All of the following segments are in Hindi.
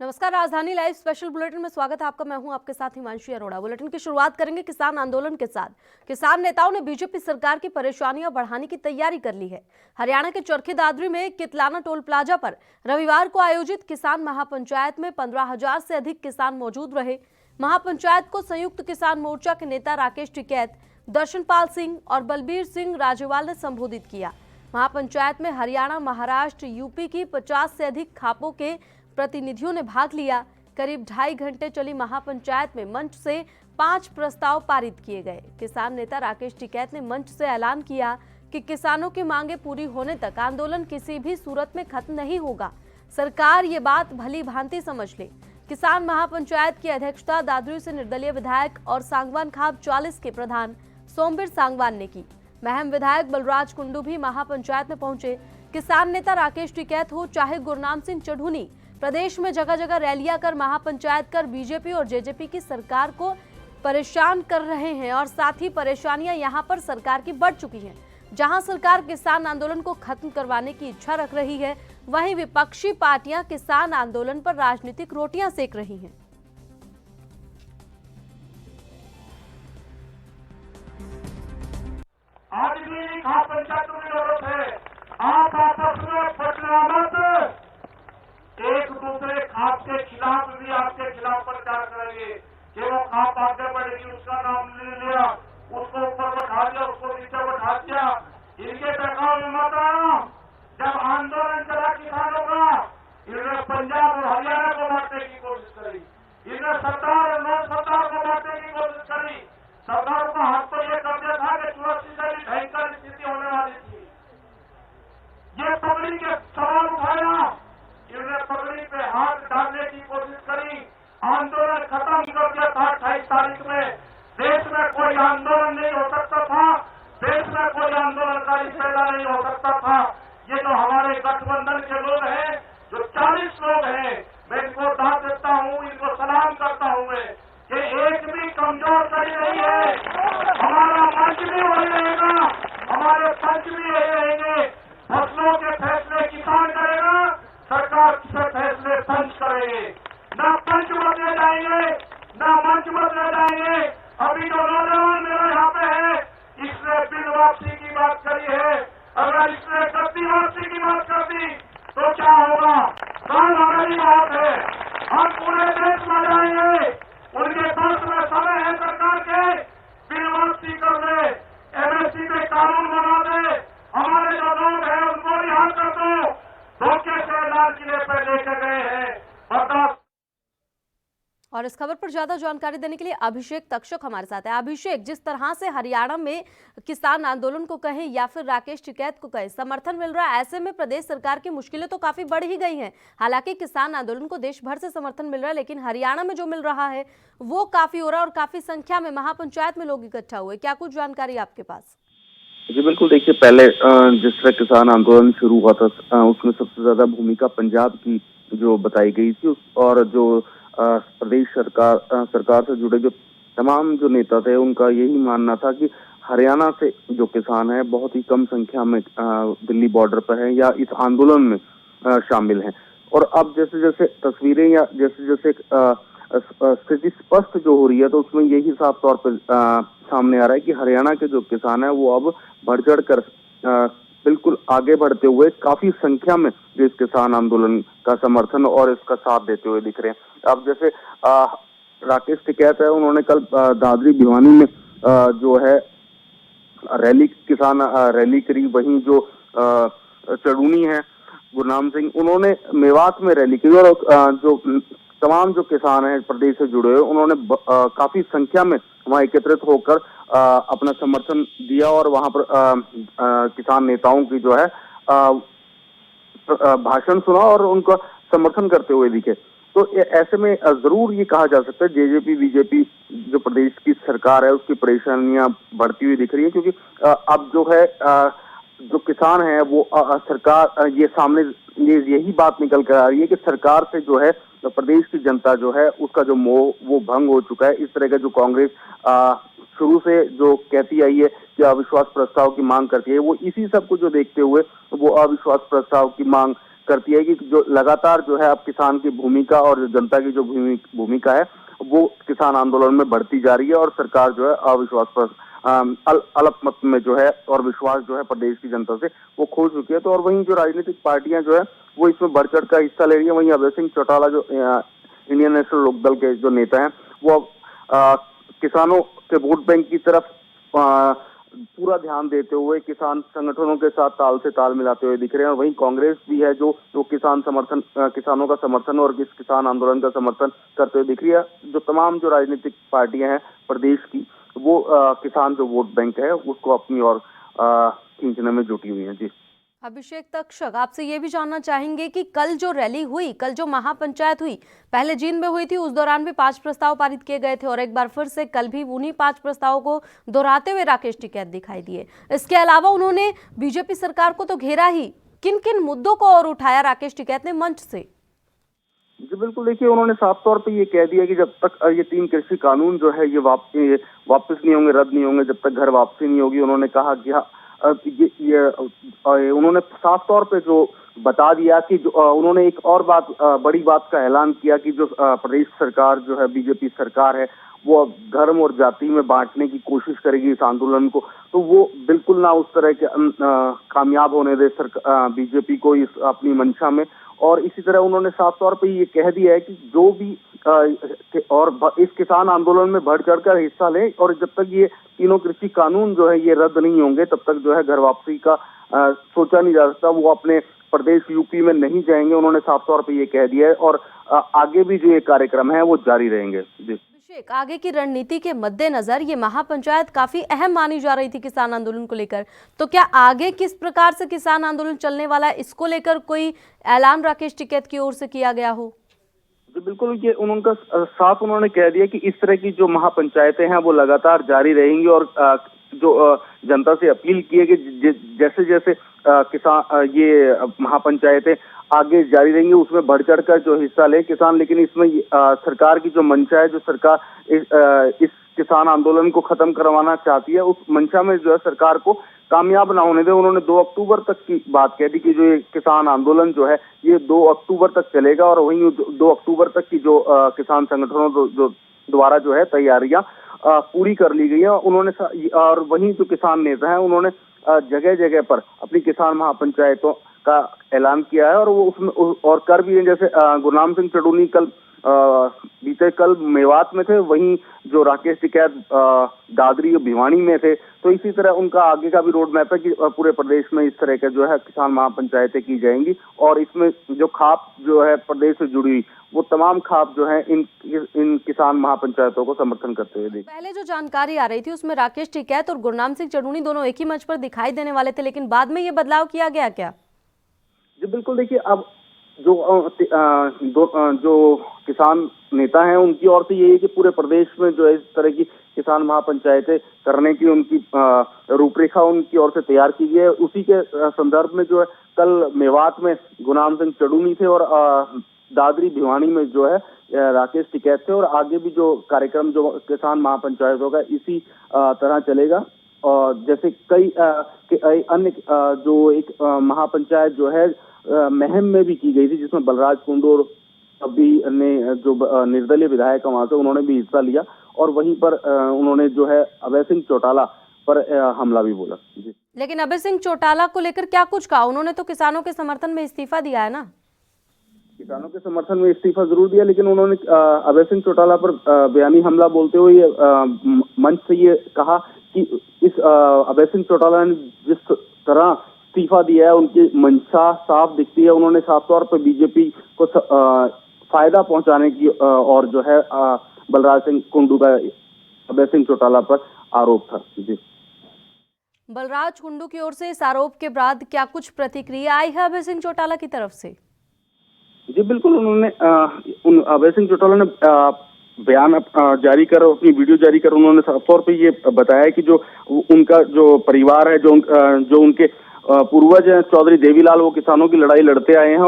नमस्कार, राजधानी लाइव स्पेशल बुलेटिन में स्वागत है आपका। मैं हूं आपके साथ हिमांशी अरोड़ा। बुलेटिन की शुरुआत करेंगे किसान आंदोलन के साथ। किसान नेताओं ने बीजेपी सरकार की परेशानियां बढ़ाने की तैयारी कर ली है। हरियाणा के चरखी दादरी में कितलाना टोल प्लाजा पर रविवार को आयोजित किसान महापंचायत में 15,000 से अधिक किसान मौजूद रहे। महापंचायत को संयुक्त किसान मोर्चा के नेता राकेश टिकैत, दर्शनपाल सिंह और बलबीर सिंह राजेवाल ने संबोधित किया। महापंचायत में हरियाणा, महाराष्ट्र, यूपी की 50 से अधिक खापों के प्रतिनिधियों ने भाग लिया। करीब 2.5 घंटे चली महापंचायत में मंच से 5 प्रस्ताव पारित किए गए। किसान नेता राकेश टिकैत ने मंच से ऐलान किया कि किसानों की मांगे पूरी होने तक आंदोलन किसी भी सूरत में खत्म नहीं होगा। सरकार ये बात भली भांति समझ ले। किसान महापंचायत की अध्यक्षता दादरी से निर्दलीय विधायक और सांगवान खाप 44 के प्रधान सोमवीर सांगवान ने की। महम विधायक बलराज कुंडू भी महापंचायत में पहुंचे। किसान नेता राकेश टिकैत हो चाहे गुरनाम सिंह चढ़ूनी, प्रदेश में जगह जगह रैलियां कर महापंचायत कर बीजेपी और जेजेपी की सरकार को परेशान कर रहे हैं और साथ ही परेशानियां यहां पर सरकार की बढ़ चुकी हैं। जहां सरकार किसान आंदोलन को खत्म करवाने की इच्छा रख रही है, वहीं विपक्षी पार्टियां किसान आंदोलन पर राजनीतिक रोटियां सेक रही हैं। आज भी महापंचायतों की जरूरत है। आप आपस में बदला मत। एक दूसरे खाप के खिलाफ भी आपके खिलाफ प्रचार करेंगे कि वो खाप आगे बढ़ेगी, उसका नाम ले लिया, उसको ऊपर बैठा दिया, उसको नीचे बैठा दिया। इनके बहकाव में मत आना। जब आंदोलन चला किसानों का, इन्होंने पंजाब और हरियाणा को बांटने की कोशिश करी, इन्होंने सरकार और नॉन सरकार को बांटने की कोशिश करी। सरकार का हाथ तो ये कर दिया था कि चुरासी से भी भयंकर स्थिति होने वाली थी। ये पगड़ी के सवाल उठाया, इन्होंने पगड़ी पे हाथ डालने की कोशिश करी। आंदोलन खत्म कर दिया था 28 तारीख में। देश में कोई आंदोलन नहीं हो सकता था, देश में कोई आंदोलनकारी पैदा नहीं हो सकता था। ये जो हमारे गठबंधन के लोग हैं, जो 40 लोग हैं, मैं इनको दाद देता हूँ, इनको सलाम करता हूँ मैं कि एक भी कमजोर कड़ी नहीं है। हमारा मंच भी वही रहेगा, हमारे पंच भी वही रहेंगे। फसलों के फैसले किसान करेगा, सरकार से फैसले पंच करेंगे। न पंच बदले जाएंगे, न मंच बदले जाएंगे। अभी जो नौजवान मेरे यहाँ पे है, इसने बिल वापसी की बात करी है। अगर इसने गद्दी वापसी की बात कर दी तो क्या होगा? कल हमारी बात है, हम पूरे देश में जाएंगे। उनके पास में समय है सरकार के, बिल वापसी कर दे, एमएसपी पे कानून बना दे। हमारे जो लोग हैं उनको रिहा कर दो। धोखे से लाल किले पर लेकर गए हैं, बर्दाश्त। और इस खबर पर ज्यादा जानकारी देने के लिए अभिषेक तक्षक हमारे साथ है। अभिषेक, जिस तरह से हरियाणा में किसान आंदोलन को कहें या फिर राकेश टिकैत को कहें समर्थन मिल रहा है, ऐसे में प्रदेश सरकार की मुश्किलें तो काफी बढ़ ही गई हैं। हालांकि किसान आंदोलन को देश भर से समर्थन मिल रहा है, लेकिन हरियाणा में जो मिल रहा है वो काफी हो रहा है और काफी संख्या में महापंचायत में लोग इकट्ठा हुए। क्या कुछ जानकारी आपके पास? जी बिल्कुल, देखिए पहले जिस तरह किसान आंदोलन शुरू हुआ था उसमें सबसे ज्यादा भूमिका पंजाब की जो बताई गई थी, और जो प्रदेश सरकार से जुड़े जो तमाम जो नेता थे उनका यही मानना था कि हरियाणा से जो किसान है बहुत ही कम संख्या में दिल्ली बॉर्डर पर है या इस आंदोलन में शामिल हैं। और अब जैसे जैसे तस्वीरें या जैसे जैसे स्थिति स्पष्ट जो हो रही है, तो उसमें यही साफ तौर पर सामने आ रहा है कि हरियाणा के जो किसान है वो अब बढ़ चढ़ कर बिल्कुल आगे बढ़ते हुए काफी संख्या में जो इस किसान आंदोलन का समर्थन और इसका साथ देते हुए दिख रहे हैं। अब जैसे राकेश टिकैत है, उन्होंने कल दादरी भिवानी में जो है किसान रैली करी। वहीं जो चढ़ूनी है गुरनाम सिंह, उन्होंने मेवात में रैली की और जो तमाम जो किसान हैं प्रदेश से जुड़े हुए, उन्होंने काफी संख्या में वहां एकत्रित होकर अपना समर्थन दिया और वहां पर किसान नेताओं की जो है भाषण सुना और उनका समर्थन करते हुए दिखे। तो ऐसे में जरूर ये कहा जा सकता है जेजेपी बीजेपी जो प्रदेश की सरकार है उसकी परेशानियां बढ़ती हुई दिख रही है, क्योंकि अब जो है जो किसान है वो सरकार ये सामने यही बात निकल कर आ रही है कि सरकार से जो है तो प्रदेश की जनता जो है उसका जो मोह वो भंग हो चुका है। इस तरह का जो कांग्रेस शुरू से जो कहती आई है कि अविश्वास प्रस्ताव की मांग करती है, वो इसी सब को जो देखते हुए वो अविश्वास प्रस्ताव की मांग करती है कि जो लगातार जो है अब किसान की भूमिका और जनता की जो भूमिका है वो किसान आंदोलन में बढ़ती जा रही है और सरकार जो है अविश्वास पर अल्पमत में जो है और विश्वास जो है प्रदेश की जनता से वो खो चुकी है। तो और वहीं जो राजनीतिक पार्टियां जो है वो इसमें बढ़ चढ़ कर हिस्सा ले रही है। वहीं अभय सिंह चौटाला जो इंडियन नेशनल लोकदल के जो नेता हैं वो किसानों के वोट बैंक की तरफ पूरा ध्यान देते हुए किसान संगठनों के साथ ताल से ताल मिलाते हुए दिख रहे हैं। और वहीं कांग्रेस भी है जो किसानों का समर्थन और इस किसान आंदोलन का समर्थन करते हुए दिख रही है। जो तमाम जो राजनीतिक पार्टियां हैं प्रदेश की वो किसान जो वोट बैंक है उसको अपनी ओर खींचने में जुटी हुई है। जी अभिषेक तक्षक, आपसे ये भी जानना चाहेंगे कि कल जो रैली हुई, कल जो महापंचायत हुई, पहले जींद में हुई थी, उस दौरान भी 5 प्रस्ताव पारित किए गए थे और एक बार फिर से कल भी उन्हीं 5 प्रस्तावों को दोहराते हुए राकेश टिकैत दिखाई दिए। इसके अलावा उन्होंने बीजेपी सरकार को तो घेरा ही, किन किन मुद्दों को और उठाया राकेश टिकैत ने मंच से? जी बिल्कुल, देखिए उन्होंने साफ तौर पे ये कह दिया कि जब तक ये 3 कृषि कानून जो है ये वापस नहीं होंगे, रद्द नहीं होंगे, जब तक घर वापसी नहीं होगी। उन्होंने कहा कि उन्होंने साफ तौर पे जो बता दिया कि उन्होंने एक और बड़ी बात का ऐलान किया कि जो प्रदेश सरकार जो है बीजेपी सरकार है वो धर्म और जाति में बांटने की कोशिश करेगी इस आंदोलन को, तो वो बिल्कुल ना उस तरह के कामयाब होने दे बीजेपी को इस अपनी मंशा में। और इसी तरह उन्होंने साफ तौर पे ये कह दिया है कि जो भी और इस किसान आंदोलन में बढ़ चढ़कर हिस्सा ले और जब तक ये तीनों कृषि कानून जो है ये रद्द नहीं होंगे तब तक जो है घर वापसी का सोचा नहीं जा सकता। वो अपने प्रदेश यूपी में नहीं जाएंगे, उन्होंने साफ तौर पे ये कह दिया है और आगे भी जो ये कार्यक्रम है वो जारी रहेंगे। जी अभिषेक, आगे की रणनीति के मद्देनजर ये महापंचायत काफी अहम मानी जा रही थी किसान आंदोलन को लेकर, तो क्या आगे किस प्रकार से किसान आंदोलन चलने वाला है, इसको लेकर कोई ऐलान राकेश टिकैत की ओर से किया गया हो? जी बिल्कुल, ये उनका साफ उन्होंने कह दिया कि इस तरह की जो महापंचायतें हैं वो लगातार जारी रहेंगी और जो जनता से अपील की है कि जैसे जैसे किसान ये महापंचायतें आगे जारी रहेंगी उसमें बढ़ चढ़कर जो हिस्सा ले किसान। लेकिन इसमें सरकार की जो मंशा है, जो सरकार इस किसान आंदोलन को खत्म करवाना चाहती है, उस मंशा में जो है सरकार को कामयाब ना होने दे। उन्होंने 2 अक्टूबर तक की बात कह दी कि जो ये किसान आंदोलन जो है ये 2 अक्टूबर तक चलेगा और वहीं 2 अक्टूबर तक की जो किसान संगठनों जो द्वारा जो है तैयारियां पूरी कर ली गई है। उन्होंने और वहीं जो किसान नेता हैं उन्होंने जगह जगह पर अपनी किसान महापंचायतों का ऐलान किया है और वो उसमें और कर भी हैं। जैसे गुरनाम सिंह चढ़ूनी बीते कल मेवात में थे, वहीं जो राकेश टिकैत दादरी और भिवानी में थे। तो इसी तरह उनका आगे का भी रोड मैप है कि पूरे प्रदेश में इस तरह के जो है किसान महापंचायतें की जाएंगी और इसमें जो खाप जो है प्रदेश से जुड़ी हुई वो तमाम खाप जो है इन किसान महापंचायतों को समर्थन करते हुए देखें। पहले जो जानकारी आ रही थी उसमें राकेश टिकैत और गुरनाम सिंह चढ़ूनी दोनों एक ही मंच पर दिखाई देने वाले थे, लेकिन बाद में ये बदलाव किया गया क्या? जी बिल्कुल, देखिए अब जो किसान नेता हैं उनकी ओर से ये है कि पूरे प्रदेश में जो है इस तरह की किसान महापंचायतें करने की उनकी रूपरेखा उनकी ओर से तैयार की गई है। उसी के संदर्भ में जो है कल मेवात में गुरनाम सिंह चढ़ूनी थे और दादरी भिवानी में जो है राकेश टिकैत थे और आगे भी जो कार्यक्रम जो किसान महापंचायतों का इसी तरह चलेगा। और जैसे कई अन्य जो एक महापंचायत जो है महम में भी की गई थी जिसमें बलराज कुंडू और अभी ने जो निर्दलीय विधायक वहां से उन्होंने भी हिस्सा लिया और वहीं पर उन्होंने जो है अभय सिंह चौटाला पर हमला भी बोला। जी लेकिन अभय सिंह चौटाला को लेकर क्या कुछ कहा? उन्होंने तो किसानों के समर्थन में इस्तीफा दिया है ना? किसानों के समर्थन में इस्तीफा जरूर दिया, लेकिन उन्होंने अभय सिंह चौटाला पर बयानी हमला बोलते हुए मंच से ये कहा कि इस अभय सिंह चौटाला ने जिस तरह इस्तीफा दिया है उनकी मंशा साफ दिखती है। उन्होंने साफ तौर पर बीजेपी को फायदा पहुंचाने की और जो है बलराज सिंह कुंडू का अभय सिंह चौटाला पर आरोप था। जी बलराज कुंडू की ओर से इस आरोप के बाद क्या कुछ प्रतिक्रिया आई है अभय सिंह चौटाला की तरफ से? जी बिल्कुल, उन्होंने अभय सिंह चौटाला ने बयान जारी कर अपनी वीडियो जारी कर उन्होंने साफ तौर पे ये बताया कि जो उनका जो परिवार है जो उनके पूर्वज हैं चौधरी देवीलाल वो किसानों की लड़ाई लड़ते आए हैं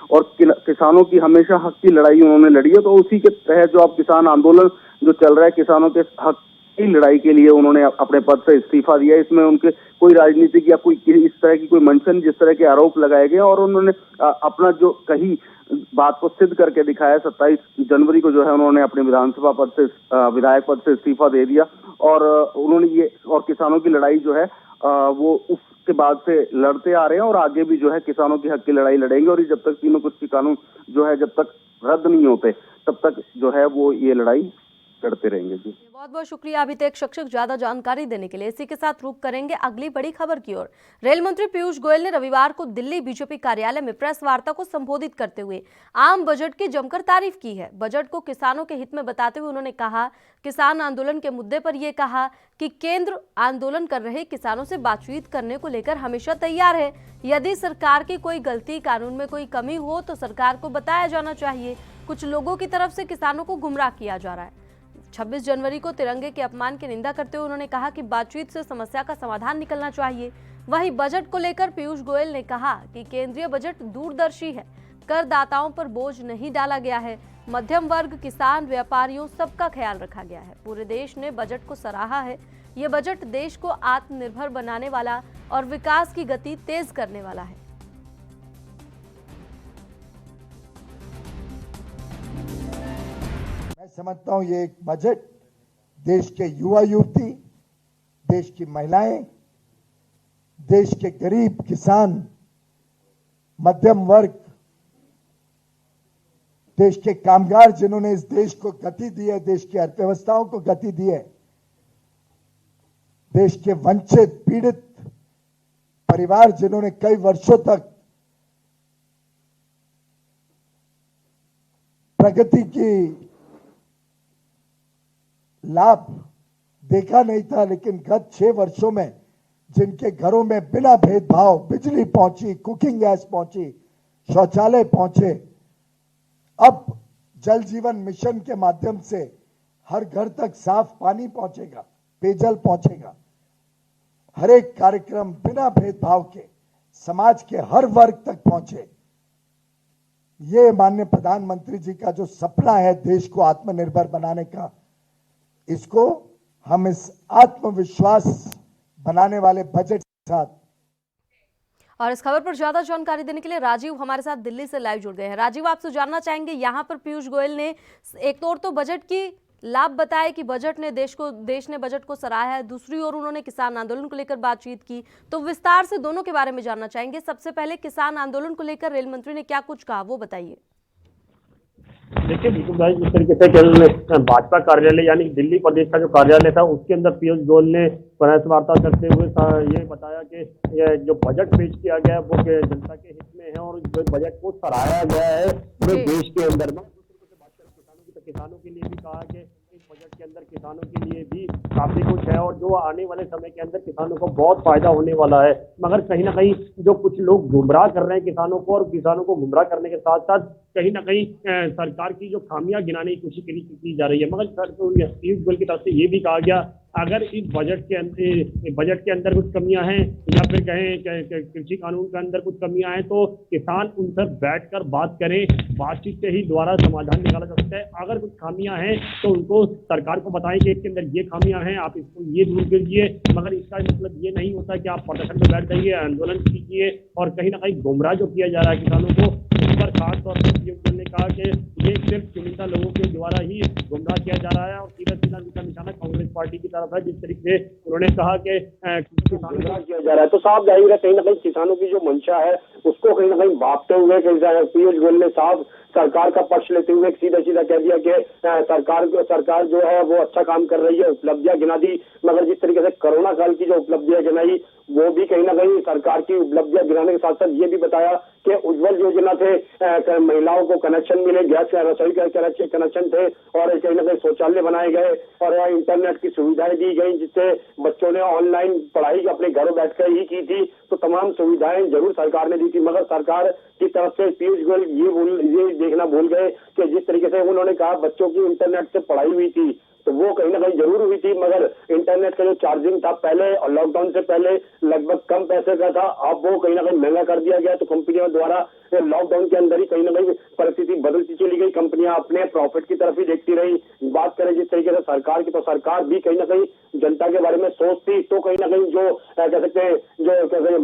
और किसानों की हमेशा हक की लड़ाई उन्होंने लड़ी है। तो उसी के तहत जो अब किसान आंदोलन जो चल रहा है किसानों के हक की लड़ाई के लिए उन्होंने अपने पद से इस्तीफा दिया। इसमें उनके कोई राजनीतिक या कोई इस तरह की कोई मंशा, जिस तरह के आरोप लगाए गए, और उन्होंने अपना जो कही बात को सिद्ध करके दिखाया। 27 जनवरी को जो है उन्होंने अपने विधानसभा पद से, विधायक पद से इस्तीफा दे दिया, और उन्होंने ये, और किसानों की लड़ाई जो है वो उसके बाद से लड़ते आ रहे हैं, और आगे भी जो है किसानों के हक की लड़ाई लड़ेंगे। और जब तक तीनों कृषि कानून जो है जब तक रद्द नहीं होते, तब तक जो है वो ये लड़ाई लड़ते रहेंगे। जी, बहुत बहुत शुक्रिया अभी तक शिक्षक ज्यादा जानकारी देने के लिए। इसी के साथ रुख करेंगे अगली बड़ी खबर की ओर। रेल मंत्री पीयूष गोयल ने रविवार को दिल्ली बीजेपी कार्यालय में प्रेस वार्ता को संबोधित करते हुए आम बजट की जमकर तारीफ की है। बजट को किसानों के हित में बताते हुए उन्होंने कहा, किसान आंदोलन के मुद्दे पर यह कहा कि केंद्र आंदोलन कर रहे किसानों से बातचीत करने को लेकर हमेशा तैयार है। यदि सरकार की कोई गलती, कानून में कोई कमी हो तो सरकार को बताया जाना चाहिए। कुछ लोगों की तरफ से किसानों को गुमराह किया जा रहा है। 26 जनवरी को तिरंगे के अपमान की निंदा करते हुए उन्होंने कहा कि बातचीत से समस्या का समाधान निकलना चाहिए। वहीं बजट को लेकर पीयूष गोयल ने कहा कि केंद्रीय बजट दूरदर्शी है, करदाताओं पर बोझ नहीं डाला गया है, मध्यम वर्ग, किसान, व्यापारियों सबका ख्याल रखा गया है। पूरे देश ने बजट को सराहा है। ये बजट देश को आत्मनिर्भर बनाने वाला और विकास की गति तेज करने वाला है। मैं समझता हूं ये एक बजट देश के युवा युवती, देश की महिलाएं, देश के गरीब किसान, मध्यम वर्ग, देश के कामगार जिन्होंने इस देश को गति दी है, देश की अर्थव्यवस्थाओं को गति दी है, देश के वंचित पीड़ित परिवार जिन्होंने कई वर्षों तक प्रगति की लाभ देखा नहीं था, लेकिन गत 6 वर्षों में जिनके घरों में बिना भेदभाव बिजली पहुंची, कुकिंग गैस पहुंची, शौचालय पहुंचे, अब जल जीवन मिशन के माध्यम से हर घर तक साफ पानी पहुंचेगा, पेयजल पहुंचेगा। हर एक कार्यक्रम बिना भेदभाव के समाज के हर वर्ग तक पहुंचे। ये माननीय प्रधानमंत्री जी का जो सपना है देश को आत्मनिर्भर बनाने का, इसको हम इस आत्मविश्वास बनाने वाले बजट के साथ। और इस खबर पर ज्यादा जानकारी देने के लिए राजीव हमारे साथ दिल्ली से लाइव जुड़ गए हैं। राजीव, आपसे जानना चाहेंगे, यहाँ पर पीयूष गोयल ने एक तौर तो बजट की लाभ बताया कि देश ने बजट को सराहा है, दूसरी ओर उन्होंने किसान आंदोलन को लेकर बातचीत की, तो विस्तार से दोनों के बारे में जानना चाहेंगे। सबसे पहले किसान आंदोलन को लेकर रेल मंत्री ने क्या कुछ कहा, वो बताइए। देखिए बिल्कुल भाई, जिस तरीके से कल भाजपा कार्यालय यानी दिल्ली प्रदेश का जो कार्यालय था उसके अंदर पीयूष गोयल ने प्रेस वार्ता करते हुए ये बताया कि ये जो बजट पेश किया गया है वो जनता के हित में है, और जो बजट को सराहा गया है वो देश के अंदर में। बात करें किसानों के लिए भी कहा कि इस बजट के अंदर किसानों के लिए भी काफी कुछ है, और जो आने वाले समय के अंदर किसानों को बहुत फायदा होने वाला है। मगर कहीं ना कहीं जो कुछ लोग गुमराह कर रहे हैं किसानों को, और किसानों को गुमराह करने के साथ साथ कहीं ना कहीं सरकार की जो खामियां गिनाने की कोशिश की जा रही है। मगर पीयूष गोयल की तरफ से ये भी कहा गया, अगर इस बजट के अंदर कुछ कमियां हैं या फिर कहें कृषि कानून के अंदर कुछ कमियां हैं तो किसान उनसे बैठकर बात करें, बातचीत से ही द्वारा समाधान निकाला जा सकता है। अगर कुछ खामियां हैं तो उनको सरकार को बताएं कि इसके अंदर ये खामियां हैं, आप इसको ये दूर कीजिए। मगर इसका मतलब ये नहीं होता कि आप प्रदर्शन में बैठ जाइए, आंदोलन कीजिए, और कहीं ना कहीं गुमराह जो किया जा रहा है किसानों को, इस पर खास तौर पर पीयूष गोयल ने कहा कि ये सिर्फ चुनिंदा लोगों के द्वारा ही गुमराह किया जा रहा है, और सीधा सीधा निशाना कांग्रेस पार्टी की तरफ है। जिस तरीके से उन्होंने कहा कि किसानों को किया जा रहा है, तो साफ जाहिर है कहीं ना कहीं किसानों की जो मंशा है उसको कहीं ना कहीं भापते हुए पीयूष गोयल ने साफ सरकार का पक्ष लेते हुए सीधा सीधा कह दिया कि सरकार जो है वो अच्छा काम कर रही है, उपलब्धियां गिना दी। मगर जिस तरीके से कोरोना काल की जो उपलब्धियां गिनाई वो भी कहीं ना कहीं सरकार की उपलब्धियां गिनाने के साथ साथ ये भी बताया कि उज्ज्वल योजना से महिलाओं को कनेक्शन मिले, गैस रसोई का कनेक्शन थे, और कहीं ना कहीं शौचालय बनाए गए, और इंटरनेट की सुविधाएं दी गई, जिससे बच्चों ने ऑनलाइन पढ़ाई अपने घरों बैठकर ही की थी। तो तमाम सुविधाएं जरूर सरकार ने दी थी, मगर सरकार की तरफ से पीयूष गोयल ये देखना भूल गए कि जिस तरीके से उन्होंने कहा बच्चों की इंटरनेट से पढ़ाई हुई थी, तो वो कहीं ना कहीं जरूर हुई थी, मगर इंटरनेट का जो चार्जिंग था पहले और लॉकडाउन से पहले लगभग कम पैसे का था, अब वो कहीं ना कहीं महंगा कर दिया गया। तो कंपनियों द्वारा लॉकडाउन के अंदर ही कहीं ना कहीं परिस्थिति बदलती चली गई, कंपनियां अपने प्रॉफिट की तरफ ही देखती रही। बात करें जिस तरीके से सरकार की, तो सरकार भी कहीं ना कहीं जनता के बारे में सोचती, तो कहीं ना कहीं जो कह सकते हैं जो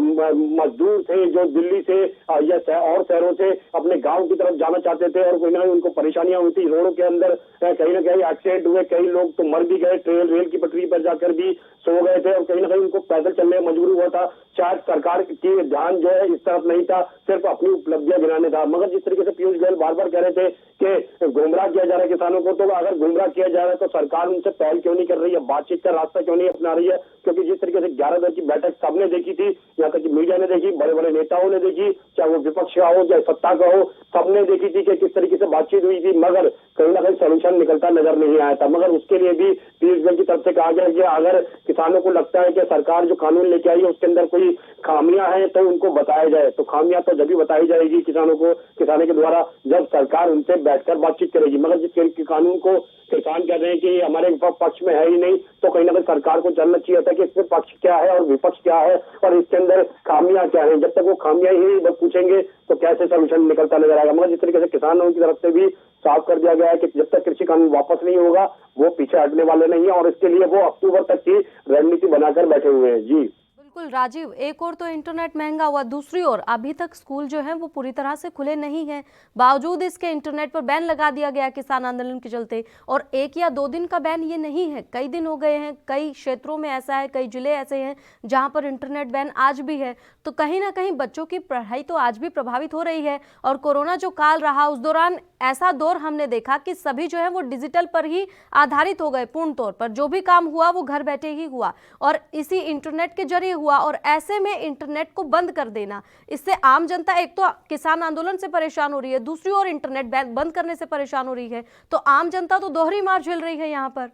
मजदूर थे जो दिल्ली से या और शहरों से अपने गांव की तरफ जाना चाहते थे और कहीं ना कहीं उनको परेशानियां हुई थी, रोडों के अंदर कहीं ना कहीं एक्सीडेंट हुए, कई लोग तो मर भी गए, रेल की पटरी पर जाकर भी सो गए थे और कहीं ना कहीं उनको पैदल चलने में मजबूर हुआ था। शायद सरकार की ध्यान जो है इस तरफ नहीं था, सिर्फ अपनी उपलब्धियां गिनाने था। मगर जिस तरीके से पीयूष गोयल बार बार कह रहे थे कि गुमराह किया जा रहा है किसानों को, तो अगर गुमराह किया जा रहा है तो सरकार उनसे पहल क्यों नहीं कर रही है, बातचीत का रास्ता क्यों नहीं अपना रही है? क्योंकि जिस तरीके से 11 दर की बैठक सबने देखी थी, यहाँ तक कि मीडिया ने देखी, बड़े बड़े नेताओं ने देखी, चाहे वो विपक्ष का हो चाहे सत्ता का हो, सबने देखी थी कि किस तरीके से बातचीत हुई थी, मगर कहीं ना कहीं सोल्यूशन निकलता नजर नहीं आया था। मगर उसके लिए भी पीयूष गोयल की तरफ से कहा गया कि अगर किसानों को लगता है कि सरकार जो कानून लेके आई है उसके अंदर कोई खामियां हैं तो उनको बताया जाए। तो खामियां तो जब भी बताई जाएगी किसानों के द्वारा जब सरकार उनसे बैठकर बातचीत करेगी। मगर जिस कानून को किसान कह रहे हैं कि हमारे पक्ष में है ही नहीं, तो कहीं ना कहीं सरकार को जानना चाहिए था कि इसमें पक्ष क्या है और विपक्ष क्या है और इसके अंदर खामियां क्या है। जब तक वो खामियां ही पूछेंगे तो कैसे सोल्यूशन निकलता नजर आएगा। मगर जिस तरीके से किसानों की तरफ से भी साफ कर दिया गया है कि जब तक कृषि कानून वापस नहीं होगा वो पीछे हटने वाले नहीं है और इसके लिए वो अक्टूबर तक की रणनीति बनाकर बैठे हुए हैं। जी बिल्कुल राजीव, एक और तो इंटरनेट महंगा हुआ, दूसरी ओर अभी तक स्कूल जो है वो पूरी तरह से खुले नहीं हैं, बावजूद इसके इंटरनेट पर बैन लगा दिया गया किसान आंदोलन के चलते। और 1 या 2 दिन का बैन ये नहीं है, कई दिन हो गए हैं, कई क्षेत्रों में ऐसा है, कई जिले ऐसे हैं जहां पर इंटरनेट बैन आज भी है। तो कहीं ना कहीं बच्चों की पढ़ाई तो आज भी प्रभावित हो रही है। और कोरोना जो काल रहा उस दौरान ऐसा दौर हमने देखा कि सभी जो है वो डिजिटल पर ही आधारित हो गए, पूर्ण तौर पर जो भी काम हुआ वो घर बैठे ही हुआ और इसी इंटरनेट के जरिए हुआ। और ऐसे में इंटरनेट को बंद कर देना, इससे आम जनता एक तो किसान आंदोलन से परेशान हो रही है, दूसरी ओर इंटरनेट बंद करने से परेशान हो रही है। तो आम जनता तो दोहरी मार झेल रही है यहाँ पर।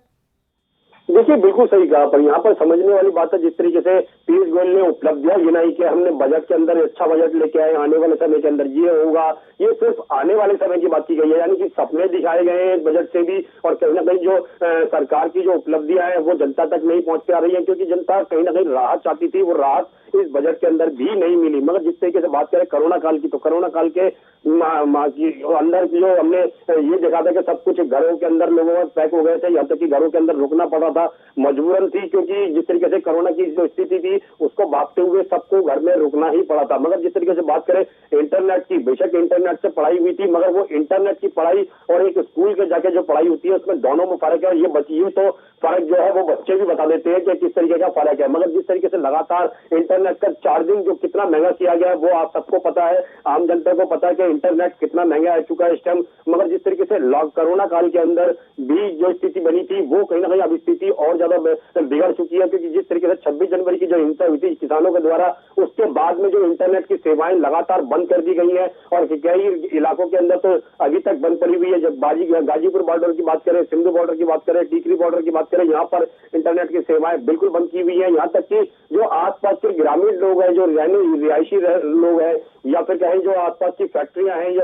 देखिए बिल्कुल सही कहा, पर यहाँ पर समझने वाली बात है जिस तरीके से पीयूष गोयल ने उपलब्धियां गिनाई कि हमने बजट के अंदर अच्छा बजट लेके आए, आने वाले समय के अंदर ये होगा, ये सिर्फ आने वाले समय की बात की गई है, यानी कि सपने दिखाए गए हैं बजट से भी। और कहीं ना कहीं जो सरकार की जो उपलब्धियां हैं वो जनता तक नहीं पहुंच पा रही है, क्योंकि जनता कहीं ना कहीं राहत चाहती थी, वो राहत इस बजट के अंदर भी नहीं मिली। मगर जिस तरीके से बात करें कोरोना काल की, तो कोरोना काल के अंदर जो हमने ये देखा था कि सब कुछ घरों के अंदर लोगों में पैक हो गए थे, यहाँ तक कि घरों के अंदर रुकना पड़ा था, मजबूरन थी, क्योंकि जिस तरीके से कोरोना की जो स्थिति थी उसको भागते हुए सबको घर में रुकना ही पड़ा था। मगर जिस तरीके से बात करें इंटरनेट की, बेशक इंटरनेट से पढ़ाई हुई थी, मगर वो इंटरनेट की पढ़ाई और एक स्कूल के जाके जो पढ़ाई होती है उसमें दोनों में फर्क है। ये तो फर्क जो है वो बच्चे भी बता देते हैं कि किस तरीके का फर्क है। मगर जिस तरीके से लगातार इंटरनेट का चार्जिंग जो कितना महंगा किया गया है वो आप सबको पता है, आम जनता को पता है कि इंटरनेट कितना महंगा आ चुका है इस टाइम। मगर जिस तरीके से कोरोना काल के अंदर भी जो स्थिति बनी थी वो कहीं ना कहीं अब स्थिति और ज्यादा बिगड़ चुकी है, क्योंकि जिस तरीके से 26 जनवरी की जो हिंसा हुई थी किसानों के द्वारा, उसके बाद में जो इंटरनेट की सेवाएं लगातार बंद कर दी गई है और कई इलाकों के अंदर तो अभी तक बंद पड़ी हुई है। जब गाजीपुर बॉर्डर की बात करें, सिंधु बॉर्डर की बात करें, टीकरी बॉर्डर की बात करें, यहाँ पर इंटरनेट की सेवाएं बिल्कुल बंद की हुई है। यहाँ तक कि जो आसपास के ग्रामीण लोग हैं, जो रिहायशी लोग हैं, या फिर कहें जो आसपास की फैक्ट्रियां हैं या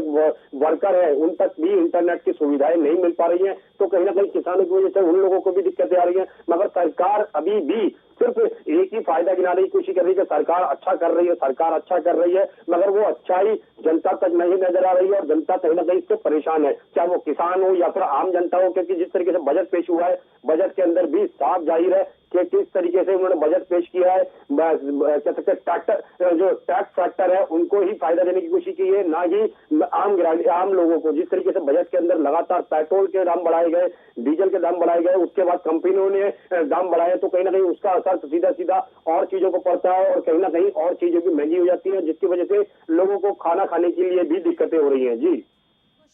वर्कर है, उन तक भी इंटरनेट की सुविधाएं नहीं मिल पा रही हैं। तो कहीं ना कहीं किसानों की वजह से उन लोगों को भी दिक्कतें आ रही हैं। मगर सरकार अभी भी सिर्फ एक ही फायदा गिनाने की कोशिश कर रही है कि सरकार अच्छा कर रही है, सरकार अच्छा कर रही है, मगर वो अच्छाई जनता तक नहीं नजर आ रही है और जनता कहीं ना कहीं इससे परेशान है, चाहे वो किसान हो या फिर आम जनता हो। क्योंकि जिस तरीके से बजट पेश हुआ है, बजट के अंदर भी साफ जाहिर है कि किस तरीके से उन्होंने बजट पेश किया है। कह सकते हैं जो टैक्स फैक्टर है उनको ही फायदा देने की कोशिश की है, ना ही आम लोगों को। जिस तरीके से बजट के अंदर लगातार पेट्रोल के दाम बढ़ाए गए, डीजल के दाम बढ़ाए गए, उसके बाद कंपनियों ने दाम बढ़ाए, तो कहीं ना कहीं उसका असर सीधा सीधा और चीजों को पड़ता है और कहीं ना कहीं और चीजें भी महंगी हो जाती है, जिसकी वजह से लोगों को खाना खाने के लिए भी दिक्कतें हो रही है। जी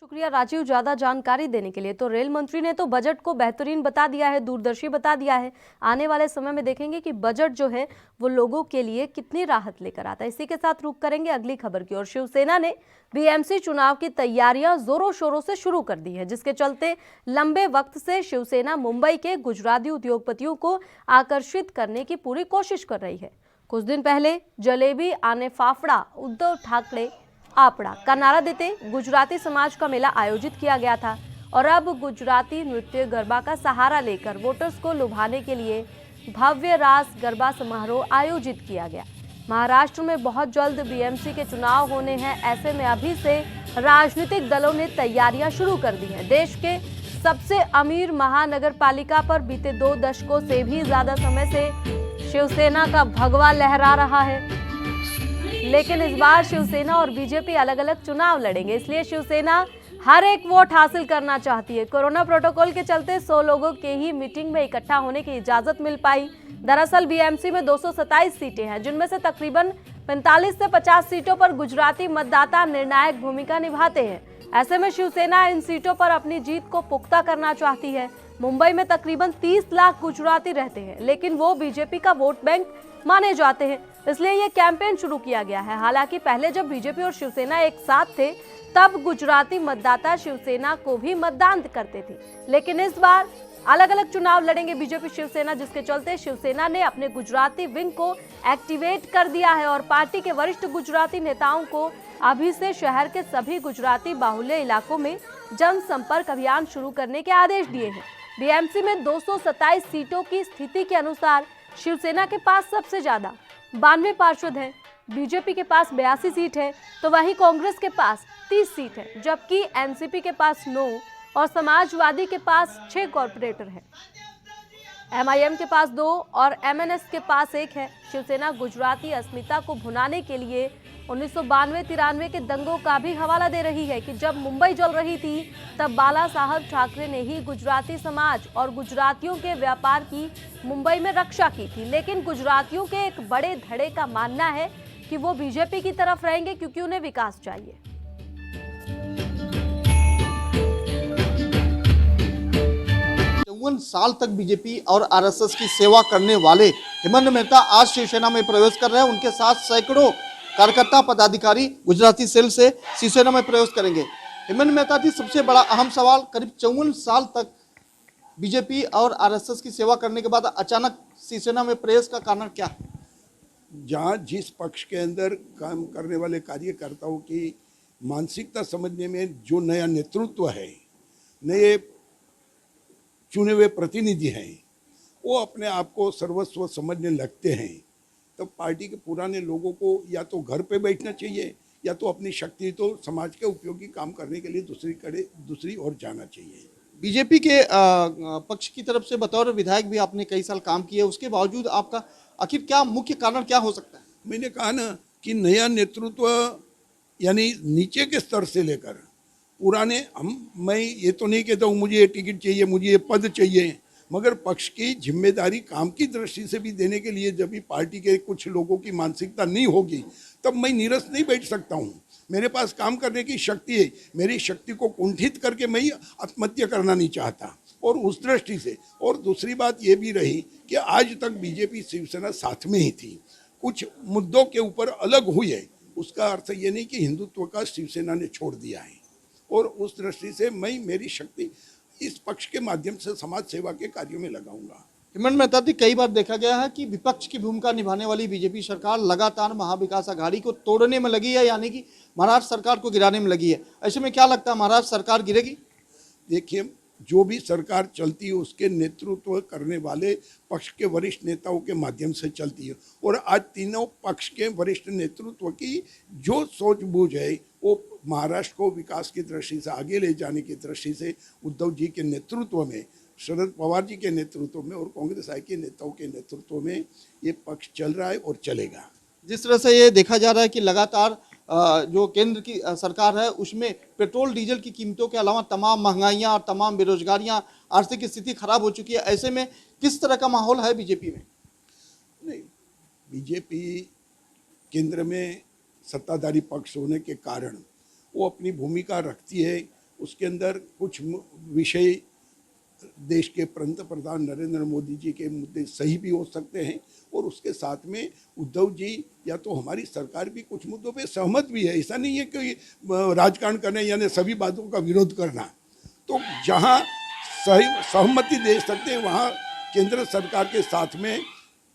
शुक्रिया राजीव ज्यादा जानकारी देने के लिए। तो रेल मंत्री ने तो बजट को बेहतरीन बता दिया है, दूरदर्शी बता दिया है। आने वाले समय में देखेंगे कि बजट जो है वो लोगों के लिए कितनी राहत लेकर आता है। इसी के साथ रुक करेंगे अगली खबर की ओर। शिवसेना ने बीएमसी चुनाव की तैयारियां जोरों शोरों से शुरू कर दी है, जिसके चलते लंबे वक्त से शिवसेना मुंबई के गुजराती उद्योगपतियों को आकर्षित करने की पूरी कोशिश कर रही है। कुछ दिन पहले जलेबी आने फाफड़ा उद्धव ठाकरे आपड़ा का नारा देते गुजराती समाज का मेला आयोजित किया गया था और अब गुजराती नृत्य गरबा का सहारा लेकर वोटर्स को लुभाने के लिए भव्य रास गरबा समारोह आयोजित किया गया। महाराष्ट्र में बहुत जल्द बीएमसी के चुनाव होने हैं। ऐसे में अभी से राजनीतिक दलों ने तैयारियां शुरू कर दी हैं। देश के सबसे अमीर महानगर पालिका पर बीते 2 दशकों से भी ज्यादा समय से शिवसेना का भगवा लहरा रहा है, लेकिन इस बार शिवसेना और बीजेपी अलग अलग चुनाव लड़ेंगे, इसलिए शिवसेना हर एक वोट हासिल करना चाहती है। कोरोना प्रोटोकॉल के चलते 100 लोगों के ही मीटिंग में इकट्ठा होने की इजाजत मिल पाई। दरअसल बीएमसी में 227 सीटें हैं, जिनमें से तकरीबन 45 से 50 सीटों पर गुजराती मतदाता निर्णायक भूमिका निभाते हैं। ऐसे में शिवसेना इन सीटों पर अपनी जीत को पुख्ता करना चाहती है। मुंबई में तकरीबन 30 लाख गुजराती रहते हैं, लेकिन वो बीजेपी का वोट बैंक माने जाते हैं, इसलिए ये कैंपेन शुरू किया गया है। हालांकि पहले जब बीजेपी और शिवसेना एक साथ थे, तब गुजराती मतदाता शिवसेना को भी मतदान करते थे, लेकिन इस बार अलग अलग चुनाव लड़ेंगे बीजेपी शिवसेना, जिसके चलते शिवसेना ने अपने गुजराती विंग को एक्टिवेट कर दिया है और पार्टी के वरिष्ठ गुजराती नेताओं को अभी से शहर के सभी गुजराती बाहुल्य इलाकों में जनसंपर्क अभियान शुरू करने के आदेश दिए हैं। बीएमसी में 227 सीटों की स्थिति के अनुसार शिवसेना के पास सबसे ज्यादा 92 पार्षद हैं, बीजेपी के पास 82 सीट है, तो वहीं कांग्रेस के पास 30 सीट है, जबकि एनसीपी के पास 9 और समाजवादी के पास 6 कॉर्पोरेटर हैं। एमआईएम के पास 2 और एमएनएस के पास 1 है। शिवसेना गुजराती अस्मिता को भुनाने के लिए 1992-93 के दंगों का भी हवाला दे रही है कि जब मुंबई जल रही थी, तब बाला साहब ठाकरे ने ही गुजराती समाज और गुजरातियों के व्यापार की मुंबई में रक्षा की थी। लेकिन गुजरातियों के एक बड़े धड़े का मानना है कि वो बीजेपी की तरफ रहेंगे, क्योंकि उन्हें विकास चाहिए। 54 साल तक बीजेपी और आरएसएस की सेवा करने वाले हेमंत मेहता आज शिवसेना में प्रवेश कर रहे हैं। उनके साथ सैकड़ों कार्यकर्ता पदाधिकारी गुजराती सेल से शिवसेना में प्रवेश करेंगे। हेमंत मेहता जी, सबसे बड़ा अहम सवाल, करीब 54 साल तक बीजेपी और आरएसएस की सेवा करने के बाद अचानक शिवसेना में प्रवेश का कारण क्या है? जहाँ जिस पक्ष के अंदर काम करने वाले कार्यकर्ताओं की मानसिकता समझने में जो नया नेतृत्व है, नए चुने हुए प्रतिनिधि हैं, वो अपने आप को सर्वस्व समझने लगते हैं, तब पार्टी के पुराने लोगों को या तो घर पे बैठना चाहिए या तो अपनी शक्ति तो समाज के उपयोगी काम करने के लिए दूसरी ओर जाना चाहिए। बीजेपी के पक्ष की तरफ से बतौर विधायक भी आपने कई साल काम किया, उसके बावजूद आपका आखिर क्या मुख्य कारण क्या हो सकता है? मैंने कहा ना कि नया नेतृत्व यानी नीचे के स्तर से लेकर पुराने मैं ये तो नहीं कहता हूँ मुझे ये टिकट चाहिए, मुझे ये पद चाहिए, मगर पक्ष की जिम्मेदारी काम की दृष्टि से भी देने के लिए जब भी पार्टी के कुछ लोगों की मानसिकता नहीं होगी, तब मैं नीरस नहीं बैठ सकता हूँ। मेरे पास काम करने की शक्ति है, मेरी शक्ति को कुंठित करके मैं आत्महत्या करना नहीं चाहता, और उस दृष्टि से। और दूसरी बात ये भी रही कि आज तक बीजेपी शिवसेना साथ में ही थी, कुछ मुद्दों के ऊपर अलग हुई है, उसका अर्थ ये नहीं कि हिंदुत्व का शिवसेना ने छोड़ दिया है। और उस दृष्टि से मैं मेरी शक्ति इस पक्ष के माध्यम से समाज सेवा के कार्यों में लगाऊंगा। हेमंत मेहता जी, कई बार देखा गया है कि विपक्ष की भूमिका निभाने वाली बीजेपी सरकार लगातार महाविकास आघाड़ी को तोड़ने में लगी है, यानी कि महाराष्ट्र सरकार को गिराने में लगी है। ऐसे में क्या लगता है, महाराष्ट्र सरकार गिरेगी? देखिए, जो भी सरकार चलती है उसके नेतृत्व करने वाले पक्ष के वरिष्ठ नेताओं के माध्यम से चलती है, और आज तीनों पक्ष के वरिष्ठ नेतृत्व की जो सूझबूझ है वो महाराष्ट्र को विकास की दृष्टि से आगे ले जाने की दृष्टि से उद्धव जी के नेतृत्व में, शरद पवार जी के नेतृत्व में और कांग्रेस आई के नेताओं के नेतृत्व में ये पक्ष चल रहा है और चलेगा। जिस तरह से ये देखा जा रहा है कि लगातार जो केंद्र की सरकार है उसमें पेट्रोल डीजल की कीमतों के अलावा तमाम महंगाइयां और तमाम बेरोजगारियां, आर्थिक स्थिति खराब हो चुकी है। ऐसे में किस तरह का माहौल है बीजेपी में? नहीं, बीजेपी केंद्र में सत्ताधारी पक्ष होने के कारण वो अपनी भूमिका रखती है। उसके अंदर कुछ विषय देश के प्रधान नरेंद्र मोदी जी के मुद्दे सही भी हो सकते हैं, और उसके साथ में उद्धव जी या तो हमारी सरकार भी कुछ मुद्दों पे सहमत भी है। ऐसा नहीं है कि राजकारण करना यानी सभी बातों का विरोध करना। तो जहां सही सहमति दे सकते हैं वहां केंद्र सरकार के साथ में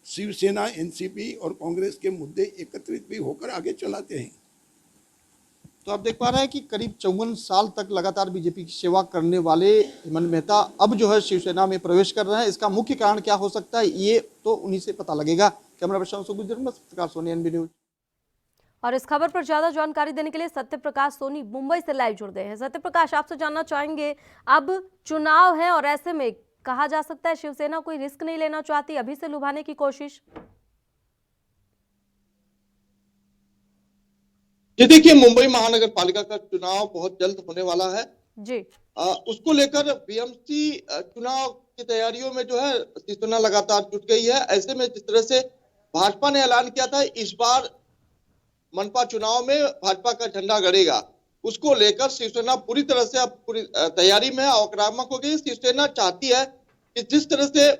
शिवसेना, एनसीपी और कांग्रेस के मुद्दे एकत्रित भी होकर आगे चलाते हैं। तो आप देख पा रहे हैं कि करीब 54 साल तक लगातार बीजेपी की सेवा करने वाले हेमंत मेहता अब जो है शिवसेना में प्रवेश कर रहे हैं। इसका मुख्य कारण क्या हो सकता है, ये तो उन्हीं से पता लगेगा। कैमरा पर्सन सुगुजर में सत्यप्रकाश सोनी, एनबी न्यूज। और इस खबर पर ज्यादा जानकारी देने के लिए सत्यप्रकाश सोनी मुंबई से लाइव जुड़ गए हैं। सत्यप्रकाश, आपसे जानना चाहेंगे, अब चुनाव है और ऐसे में कहा जा सकता है शिवसेना कोई रिस्क नहीं लेना चाहती, अभी से लुभाने की कोशिश। जी देखिए, मुंबई महानगर पालिका का चुनाव बहुत जल्द होने वाला है जी। उसको लेकर बीएमसी चुनाव की तैयारियों में जो है शिवसेना लगातार जुट गई है। ऐसे में जिस तरह से भाजपा ने ऐलान किया था इस बार मनपा चुनाव में भाजपा का झंडा गड़ेगा, उसको लेकर शिवसेना पूरी तरह से अब पूरी तैयारी में आक्रामक हो गई। शिवसेना चाहती है कि जिस तरह से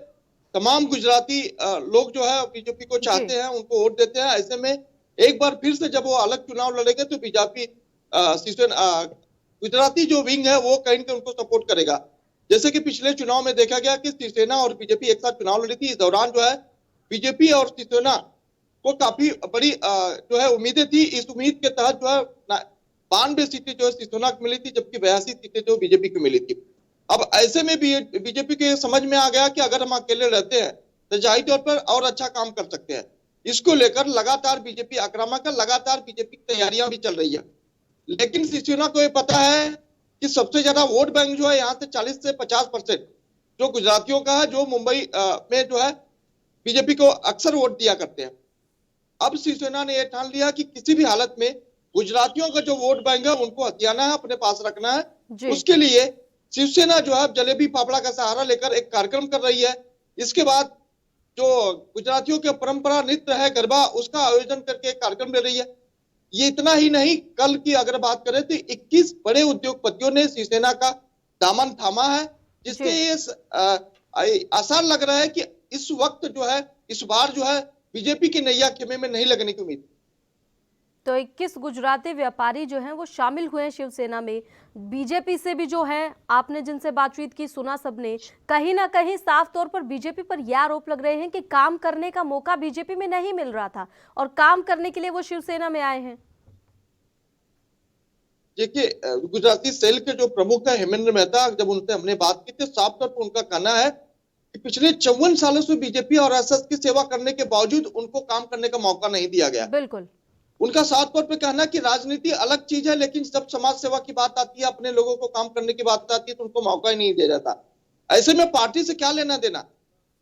तमाम गुजराती लोग जो है बीजेपी को चाहते हैं, उनको वोट देते हैं, ऐसे में एक बार फिर से जब वो अलग चुनाव लड़ेंगे तो बीजेपी शिवसेना गुजराती जो विंग है वो कहीं ना कहीं उनको सपोर्ट करेगा। जैसे कि पिछले चुनाव में देखा गया कि शिवसेना और बीजेपी एक साथ चुनाव लड़ी थी। इस दौरान जो है बीजेपी और शिवसेना को काफी बड़ी जो है उम्मीदें थी। इस उम्मीद के तहत जो है 92 सीटें जो है शिवसेना को मिली थी, जबकि 82 सीटें जो बीजेपी को मिली थी। अब ऐसे में भी बीजेपी के समझ में आ गया कि अगर हम अकेले रहते हैं तो जाहिर तौर पर और अच्छा काम कर सकते हैं। इसको लेकर लगातार बीजेपी आक्रामक है, लगातार बीजेपी की तैयारियां भी चल रही है। लेकिन शिवसेना को ये पता है कि सबसे ज्यादा वोट बैंक जो है यहाँ से 40 से 50% जो गुजरातियों का है, जो मुंबई में जो है बीजेपी को अक्सर वोट दिया करते हैं। अब शिवसेना ने यह ठान लिया कि किसी भी हालत में गुजरातियों का जो वोट बैंक है उनको हथियाना है, अपने पास रखना है। उसके लिए शिवसेना जो है जलेबी फाफड़ा का सहारा लेकर एक कार्यक्रम कर रही है। इसके बाद जो गुजरातियों के परंपरा नृत्य है गरबा, उसका आयोजन करके एक कार्यक्रम ले रही है। ये इतना ही नहीं, कल की अगर बात करें तो 21 बड़े उद्योगपतियों ने शिवसेना का दामन थामा है, जिससे ये आसान लग रहा है कि इस वक्त जो है इस बार जो है बीजेपी की नैया खेमे में नहीं लगने की उम्मीद। तो 21 गुजराती व्यापारी जो हैं वो शामिल हुए हैं शिवसेना में। बीजेपी से भी जो है, आपने जिनसे बातचीत की, सुना सबने, कहीं ना कहीं साफ तौर पर बीजेपी पर यह आरोप लग रहे हैं कि काम करने का मौका बीजेपी में नहीं मिल रहा था और काम करने के लिए वो शिवसेना में आए हैं। देखिए, गुजराती सेल के जो प्रमुख है हेमेंद्र मेहता, जब उनसे हमने बात की थी, साफ तौर पर उनका कहना है कि पिछले 54 सालों से बीजेपी और आरएसएस की सेवा करने के बावजूद उनको काम करने का मौका नहीं दिया गया। बिल्कुल, उनका साफ तौर पे कहना कि राजनीति अलग चीज है, लेकिन जब समाज सेवा की बात आती है, अपने लोगों को काम करने की बात आती है, तो उनको मौका ही नहीं दिया जाता। ऐसे में पार्टी से क्या लेना देना।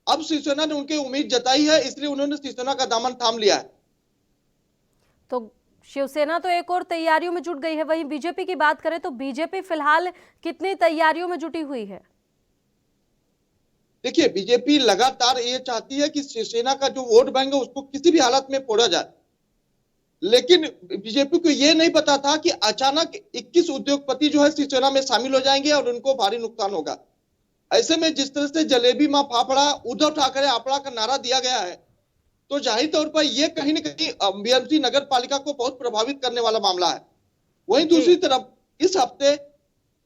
अब शिवसेना ने उनकी उम्मीद जताई है, इसलिए उन्होंने शिवसेना का दामन थाम लिया है। तो शिवसेना तो एक और तैयारियों में जुट गई है। वहीं बीजेपी की बात करें तो बीजेपी फिलहाल कितनी तैयारियों में जुटी हुई है? देखिए, बीजेपी लगातार ये चाहती है कि शिवसेना का जो वोट बैंक है उसको किसी भी हालत में फोड़ा जाए, लेकिन बीजेपी को यह नहीं पता था कि अचानक 21 उद्योगपति जो है शिवसेना में शामिल हो जाएंगे और उनको भारी नुकसान होगा। ऐसे में जिस तरह से जलेबी मां फाफड़ा, उद्धव ठाकरे आपड़ा का नारा दिया गया है, तो जाहिर तौर पर यह कहीं न कहीं बीएमसी नगर पालिका को बहुत प्रभावित करने वाला मामला है। वहीं दूसरी तरफ इस हफ्ते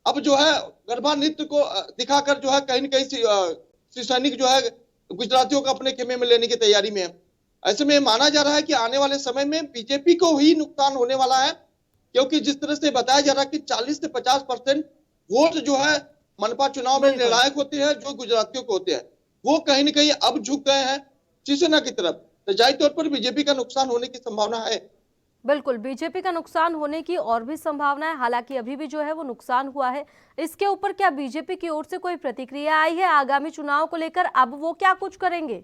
अब जो है गरबा नृत्य को दिखाकर जो है कहीं न कहीं शिवसैनिक जो है गुजरातियों को अपने खेमे में लेने की तैयारी में है। ऐसे में माना जा रहा है कि आने वाले समय में बीजेपी को ही नुकसान होने वाला है, क्योंकि जिस तरह से बताया जा रहा है कि 40 से 50% वोट जो है मनपा चुनाव में निर्णायक होते हैं, जो गुजरातियों को होते हैं, वो कहीं न कहीं अब झुक गए हैं शिवसेना की तरफ। तो जाहिर तौर पर बीजेपी का नुकसान होने की संभावना है। बिल्कुल, बीजेपी का नुकसान होने की और भी संभावना है। हालांकि अभी भी जो है वो नुकसान हुआ है। इसके ऊपर क्या बीजेपी की ओर से कोई प्रतिक्रिया आई है आगामी चुनाव को लेकर? अब वो क्या कुछ करेंगे?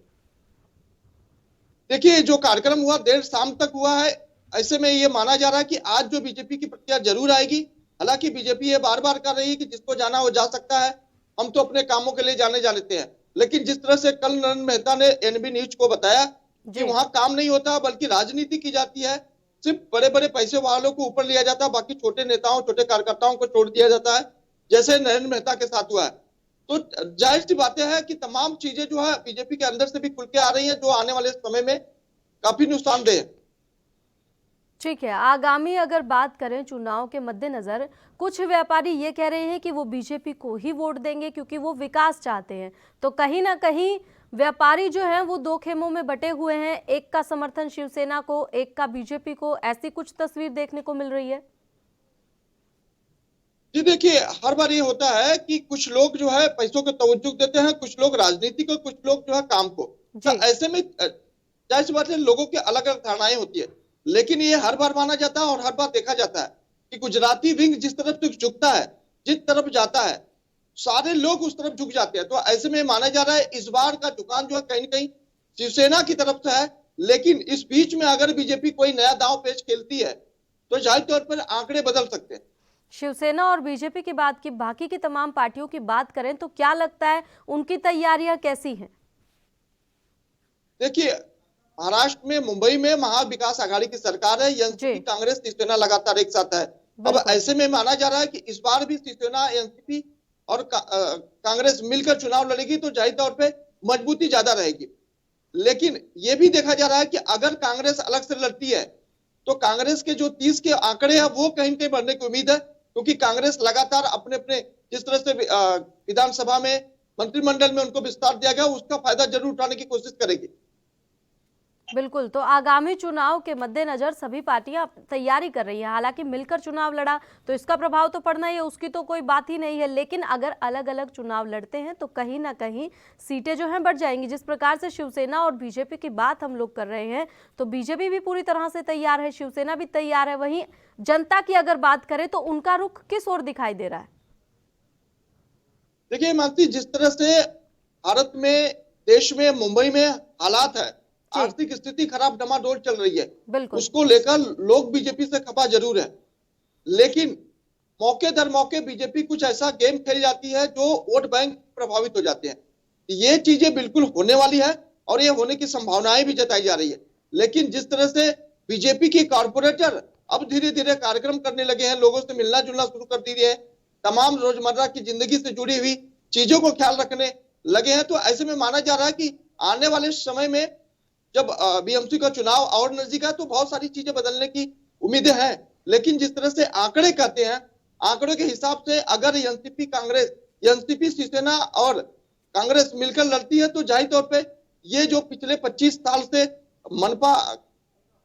देखिए, जो कार्यक्रम हुआ देर शाम तक हुआ है। ऐसे में ये माना जा रहा है कि आज जो बीजेपी की प्रतिक्रिया जरूर आएगी। हालांकि बीजेपी ये बार बार कर रही है कि जिसको जाना हो जा सकता है, हम तो अपने कामों के लिए जाने जा लेते हैं। लेकिन जिस तरह से कल नरेंद्र मेहता ने एनबी न्यूज को बताया कि वहां काम नहीं होता बल्कि राजनीति की जाती है, सिर्फ बड़े बड़े पैसे वालों को ऊपर लिया जाता है, बाकी छोटे नेताओं, छोटे कार्यकर्ताओं को छोड़ दिया जाता है, जैसे नरेंद्र मेहता के साथ हुआ है। तो जाहिर सी बातें हैं कि तमाम चीजें जो है बीजेपी के अंदर से भी खुल के आ रही है, जो आने वाले समय में काफी नुकसानदेह है। ठीक है, आगामी अगर बात करें चुनाव के मद्देनजर, कुछ व्यापारी ये कह रहे हैं कि वो बीजेपी को ही वोट देंगे क्योंकि वो विकास चाहते हैं। तो कहीं ना कहीं व्यापारी जो हैं वो दो खेमों में बटे हुए हैं, एक का समर्थन शिवसेना को, एक का बीजेपी को। ऐसी कुछ तस्वीर देखने को मिल रही है। जी देखिए, हर बार ये होता है कि कुछ लोग जो है पैसों को तवज्जो देते हैं, कुछ लोग राजनीति को, कुछ लोग जो है काम को। तो ऐसे में जाहिर सी बात है लोगों की अलग अलग धारणाएं होती है, लेकिन ये हर बार माना जाता है और हर बार देखा जाता है कि गुजराती विंग जिस तरफ से झुकता है, जिस तरफ जाता है, सारे लोग उस तरफ झुक जाते हैं। तो ऐसे में माना जा रहा है इस बार का झुकान जो है कहीं न कहीं शिवसेना की तरफ से है। लेकिन इस बीच में अगर बीजेपी कोई नया दांव पेच खेलती है तो जाहिर तौर पर आंकड़े बदल सकते हैं। शिवसेना और बीजेपी की बात की, बाकी की तमाम पार्टियों की बात करें तो क्या लगता है उनकी तैयारियां कैसी हैं? देखिए, महाराष्ट्र में, मुंबई में महाविकास आघाड़ी की सरकार है, एनसीपी, कांग्रेस, शिवसेना लगातार एक साथ है। अब ऐसे में माना जा रहा है कि इस बार भी शिवसेना, एनसीपी और कांग्रेस मिलकर चुनाव लड़ेगी तो जाहिर तौर पे मजबूती ज्यादा रहेगी। लेकिन यह भी देखा जा रहा है कि अगर कांग्रेस अलग से लड़ती है तो कांग्रेस के जो 30 के आंकड़े हैं वो कहीं न कहीं बढ़ने की उम्मीद है, क्योंकि कांग्रेस लगातार अपने अपने जिस तरह से विधानसभा में, मंत्रिमंडल में उनको विस्तार दिया गया, उसका फायदा जरूर उठाने की कोशिश करेगी। बिल्कुल, तो आगामी चुनाव के मद्देनजर सभी पार्टियां तैयारी कर रही हैं। हालांकि मिलकर चुनाव लड़ा तो इसका प्रभाव तो पड़ना ही है, उसकी तो कोई बात ही नहीं है। लेकिन अगर अलग अलग चुनाव लड़ते हैं तो कहीं ना कहीं सीटें जो हैं बढ़ जाएंगी। जिस प्रकार से शिवसेना और बीजेपी की बात हम लोग कर रहे हैं तो बीजेपी भी पूरी तरह से तैयार है, शिवसेना भी तैयार है। वहीं जनता की अगर बात करें तो उनका रुख किस ओर दिखाई दे रहा है? देखिए मानसी, जिस तरह से भारत में, देश में, मुंबई में हालात है, आर्थिक स्थिति खराब, डमाडोल चल रही है, उसको लेकर लोग बीजेपी से खफा जरूर है। लेकिन मौके दर मौके बीजेपी कुछ ऐसा गेम खेल जाती है जो वोट बैंक प्रभावित हो जाते हैं। ये चीजें बिल्कुल होने वाली है और ये होने की संभावनाएं भी जताई जा रही है। लेकिन जिस तरह से बीजेपी के कॉर्पोरेटर अब धीरे धीरे कार्यक्रम करने लगे हैं, लोगों से मिलना जुलना शुरू कर दिए हैं, तमाम रोजमर्रा की जिंदगी से जुड़ी हुई चीजों को ख्याल रखने लगे हैं, तो ऐसे में माना जा रहा है कि आने वाले समय में जब बीएमसी का चुनाव और नजदीक है तो बहुत सारी चीजें बदलने की उम्मीदें हैं। लेकिन जिस तरह से आंकड़े कहते हैं, आंकड़ों के हिसाब से अगर एनसीपी, कांग्रेस, एनसीपी, शिवसेना और कांग्रेस मिलकर लड़ती है तो जाहिर तौर पे ये जो पिछले 25 साल से मनपा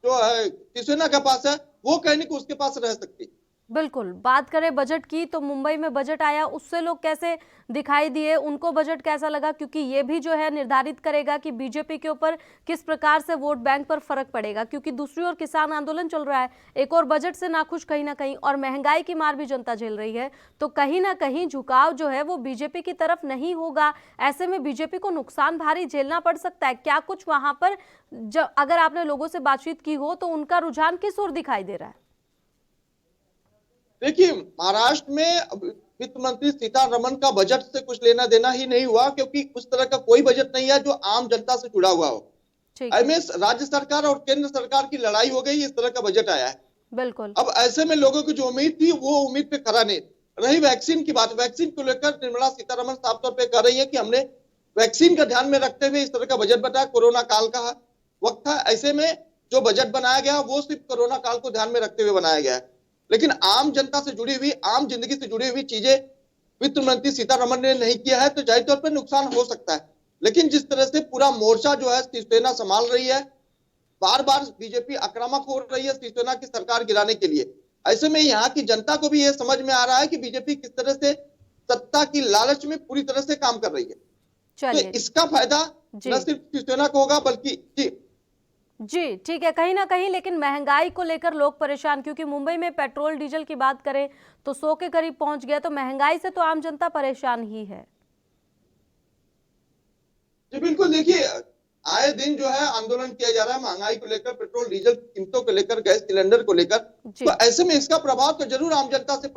जो है शिवसेना के पास है वो कहीं नहीं उसके पास रह सकती। बिल्कुल, बात करें बजट की तो मुंबई में बजट आया, उससे लोग कैसे दिखाई दिए, उनको बजट कैसा लगा? क्योंकि ये भी जो है निर्धारित करेगा कि बीजेपी के ऊपर किस प्रकार से वोट बैंक पर फर्क पड़ेगा। क्योंकि दूसरी ओर किसान आंदोलन चल रहा है, एक और बजट से नाखुश कहीं ना कहीं, और महंगाई की मार भी जनता झेल रही है, तो कहीं ना कहीं झुकाव जो है वो बीजेपी की तरफ नहीं होगा। ऐसे में बीजेपी को नुकसान भारी झेलना पड़ सकता है। क्या कुछ वहां पर अगर आपने लोगों से बातचीत की हो तो उनका रुझान किस ओर दिखाई दे रहा है? देखिए, महाराष्ट्र में वित्त मंत्री सीतारमण का बजट से कुछ लेना देना ही नहीं हुआ, क्योंकि उस तरह का कोई बजट नहीं है जो आम जनता से जुड़ा हुआ हो। राज्य सरकार और केंद्र सरकार की लड़ाई हो गई, इस तरह का बजट आया है। बिल्कुल। अब ऐसे में लोगों की जो उम्मीद थी वो उम्मीद पे खरा नहीं रही। वैक्सीन की बात, वैक्सीन को लेकर निर्मला सीतारमण साफ तौर पर कह रही है कि हमने वैक्सीन का ध्यान में रखते हुए इस तरह का बजट बनाया। कोरोना काल का वक्त था, ऐसे में जो बजट बनाया गया वो सिर्फ कोरोना काल को ध्यान में रखते हुए बनाया गया है। लेकिन आम जनता से जुड़ी हुई, आम जिंदगी से जुड़ी हुई चीजें वित्त मंत्री सीतारमण ने नहीं किया है तो जाहिर तौर पर नुकसान हो सकता है। लेकिन जिस तरह से पूरा मोर्चा जो है शिवसेना संभाल रही है, बार बार बीजेपी आक्रामक हो रही है शिवसेना की सरकार गिराने के लिए, ऐसे में यहाँ की जनता को भी यह समझ में आ रहा है कि बीजेपी किस तरह से सत्ता की लालच में पूरी तरह से काम कर रही है। तो इसका फायदा न सिर्फ शिवसेना को होगा बल्कि जी ठीक है, कहीं ना कहीं। लेकिन महंगाई को लेकर लोग परेशान, क्योंकि मुंबई में पेट्रोल डीजल की बात करें तो 100 के करीब पहुंच गया, तो महंगाई से तो आम जनता परेशान ही है। जी बिल्कुल, देखिए आए दिन जो है आंदोलन किया जा रहा है महंगाई को लेकर, पेट्रोल डीजल कीमतों को लेकर, गैस सिलेंडर को लेकर, तो ऐसे में इसका प्रभाव तो जरूर आम जनता से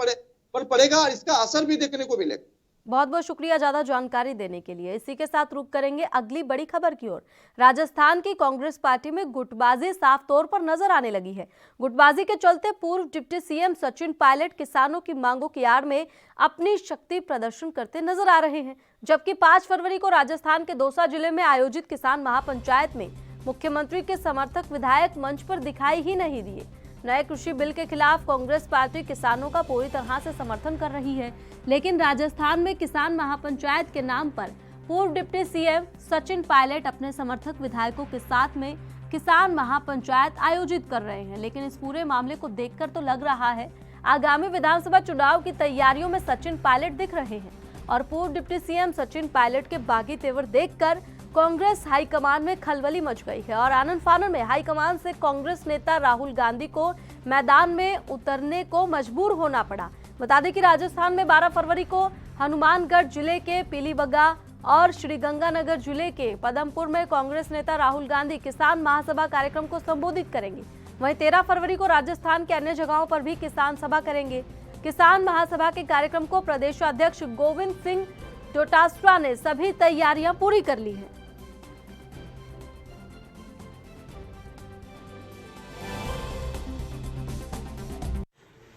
पड़ेगा और इसका असर भी देखने को मिलेगा। बहुत बहुत शुक्रिया ज्यादा जानकारी देने के लिए। इसी के साथ रुक करेंगे अगली बड़ी खबर की ओर। राजस्थान की कांग्रेस पार्टी में गुटबाजी साफ तौर पर नजर आने लगी है। गुटबाजी के चलते पूर्व डिप्टी सीएम सचिन पायलट किसानों की मांगों की आड़ में अपनी शक्ति प्रदर्शन करते नजर आ रहे हैं। जबकि 5 फरवरी को राजस्थान के दौसा जिले में आयोजित किसान महापंचायत में मुख्यमंत्री के समर्थक विधायक मंच पर दिखाई ही नहीं दिए। नए कृषि बिल के खिलाफ कांग्रेस पार्टी किसानों का पूरी तरह से समर्थन कर रही है, लेकिन राजस्थान में किसान महापंचायत के नाम पर पूर्व डिप्टी सीएम सचिन पायलट अपने समर्थक विधायकों के साथ में किसान महापंचायत आयोजित कर रहे हैं। लेकिन इस पूरे मामले को देखकर तो लग रहा है आगामी विधानसभा चुनाव की तैयारियों में सचिन पायलट दिख रहे हैं और पूर्व डिप्टी सीएम सचिन पायलट के बागी तेवर देखकर कांग्रेस हाईकमान में खलबली मच गई है और आनन फानन में हाईकमान से कांग्रेस नेता राहुल गांधी को मैदान में उतरने को मजबूर होना पड़ा। बता दें कि राजस्थान में 12 फरवरी को हनुमानगढ़ जिले के पीलीबग्गा और श्रीगंगानगर जिले के पदमपुर में कांग्रेस नेता राहुल गांधी किसान महासभा कार्यक्रम को संबोधित करेंगे। वहीं 13 फरवरी को राजस्थान के अन्य जगहों पर भी किसान सभा करेंगे। किसान महासभा के कार्यक्रम को प्रदेशाध्यक्ष गोविंद सिंह डोटासरा ने सभी तैयारियां पूरी कर ली हैं।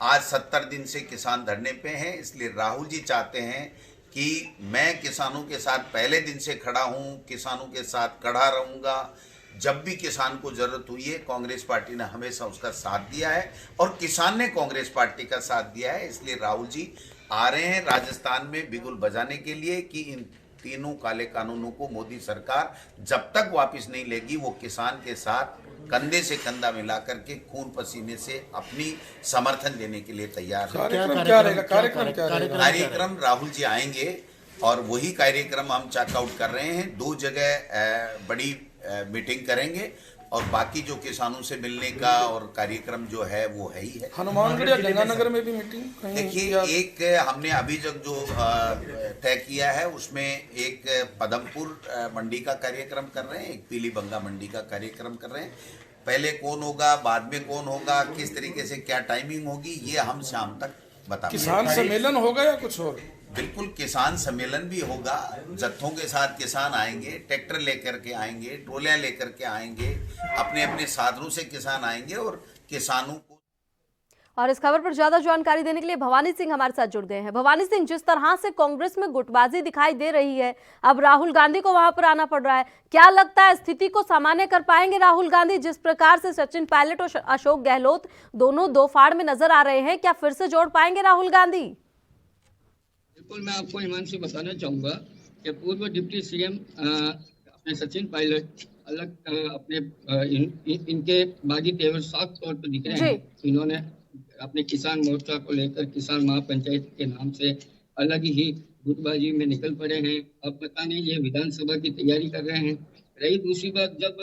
आज 70 दिन से किसान धरने पे हैं, इसलिए राहुल जी चाहते हैं कि मैं किसानों के साथ पहले दिन से खड़ा हूं, किसानों के साथ खड़ा रहूंगा। जब भी किसान को जरूरत हुई है, कांग्रेस पार्टी ने हमेशा उसका साथ दिया है और किसान ने कांग्रेस पार्टी का साथ दिया है। इसलिए राहुल जी आ रहे हैं राजस्थान में बिगुल बजाने के लिए कि इन तीनों काले कानूनों को मोदी सरकार जब तक वापस नहीं लेगी, वो किसान के साथ कंधे से कंधा मिला करके खून पसीने से अपनी समर्थन देने के लिए तैयार है। कार्यक्रम राहुल जी आएंगे और वही कार्यक्रम हम चेकआउट कर रहे हैं। 2 जगह बड़ी मीटिंग करेंगे और बाकी जो किसानों से मिलने का और कार्यक्रम जो है वो है ही है। हनुमानगढ़ या गंगानगर में भी मीटिंग देखिए, एक हमने अभी जब जो तय किया है उसमें एक पदमपुर मंडी का कार्यक्रम कर रहे हैं, एक पीलीबंगा मंडी का कार्यक्रम कर रहे हैं। पहले कौन होगा, बाद में कौन होगा, किस तरीके से क्या टाइमिंग होगी, ये हम शाम तक बता। किसान सम्मेलन होगा या कुछ और? बिल्कुल किसान सम्मेलन भी होगा। जत्थों के साथ किसान आएंगे, ट्रैक्टर लेकर के आएंगे, ट्रोलियां लेकर के आएंगे, अपने अपने साधनों से किसान आएंगे और किसानों को। और इस खबर पर ज्यादा जानकारी देने के लिए भवानी सिंह हमारे साथ जुड़ गए हैं। भवानी सिंह, जिस तरह से कांग्रेस में गुटबाजी दिखाई दे रही है, अब राहुल गांधी को वहां पर आना पड़ रहा है, क्या लगता है स्थिति को सामान्य कर पाएंगे राहुल गांधी? जिस प्रकार से सचिन पायलट और अशोक गहलोत दोनों दो फाड़ में नजर आ रहे हैं, क्या फिर से जोड़ पाएंगे राहुल गांधी? बिल्कुल, मैं आपको ईमान से बताना चाहूँगा कि पूर्व डिप्टी सीएम अपने सचिन पायलट अलग अपने इनके बागी तेवर साफ तौर पर दिख रहे हैं। इन्होंने अपने किसान मोर्चा को लेकर किसान महापंचायत के नाम से अलग ही गुटबाजी में निकल पड़े हैं। अब पता नहीं ये विधानसभा की तैयारी कर रहे हैं। रही दूसरी बात, जब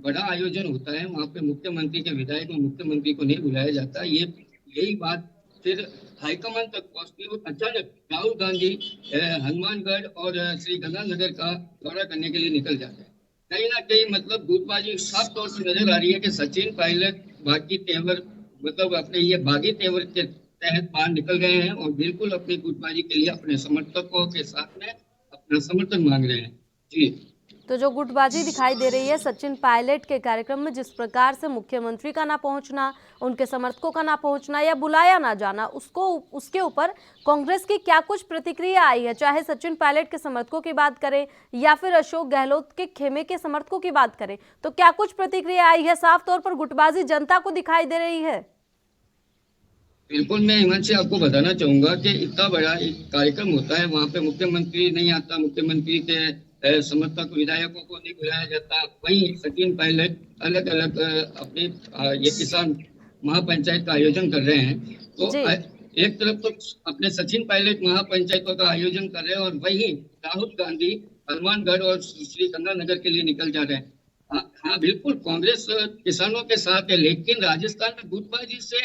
बड़ा आयोजन होता है वहाँ पे मुख्यमंत्री के विधायक और मुख्यमंत्री को नहीं बुलाया जाता। यही बात फिर हाईकमान तक पहुंचती है। अचानक राहुल गांधी हनुमानगढ़ और श्री गंगानगर का दौरा करने के लिए निकल जाते हैं। कहीं ना कहीं मतलब गुटबाजी साफ तौर पर नजर आ रही है कि सचिन पायलट बागी तेवर मतलब अपने ये बागी तेवर के तहत बाहर निकल गए हैं और बिल्कुल अपनी गुटबाजी के लिए अपने समर्थकों के साथ में अपना समर्थन मांग रहे हैं। जी, तो जो गुटबाजी दिखाई दे रही है सचिन पायलट के कार्यक्रम में, जिस प्रकार से मुख्यमंत्री का ना पहुंचना, उनके समर्थकों का ना पहुंचना या बुलाया ना जाना, उसके ऊपर कांग्रेस की क्या कुछ प्रतिक्रिया आई है? चाहे सचिन पायलट के समर्थकों की बात करें या फिर अशोक गहलोत के खेमे के समर्थकों की बात करें, तो क्या कुछ प्रतिक्रिया आई है? साफ तौर पर गुटबाजी जनता को दिखाई दे रही है। बिल्कुल, मैं ईमान से आपको बताना चाहूंगा कि इतना बड़ा एक कार्यक्रम होता है, वहाँ पे मुख्यमंत्री नहीं आता, मुख्यमंत्री के समर्थक विधायकों को नहीं बुलाया जाता। वहीं सचिन पायलट अलग अलग अपने ये किसान महापंचायत का आयोजन कर रहे हैं। तो एक तरफ तो अपने सचिन पायलट महापंचायतों का आयोजन कर रहे हैं और वहीं राहुल गांधी हनुमानगढ़ और श्री गंगानगर के लिए निकल जा रहे हैं। हाँ बिल्कुल, कांग्रेस किसानों के साथ है, लेकिन राजस्थान में गुटबाजी से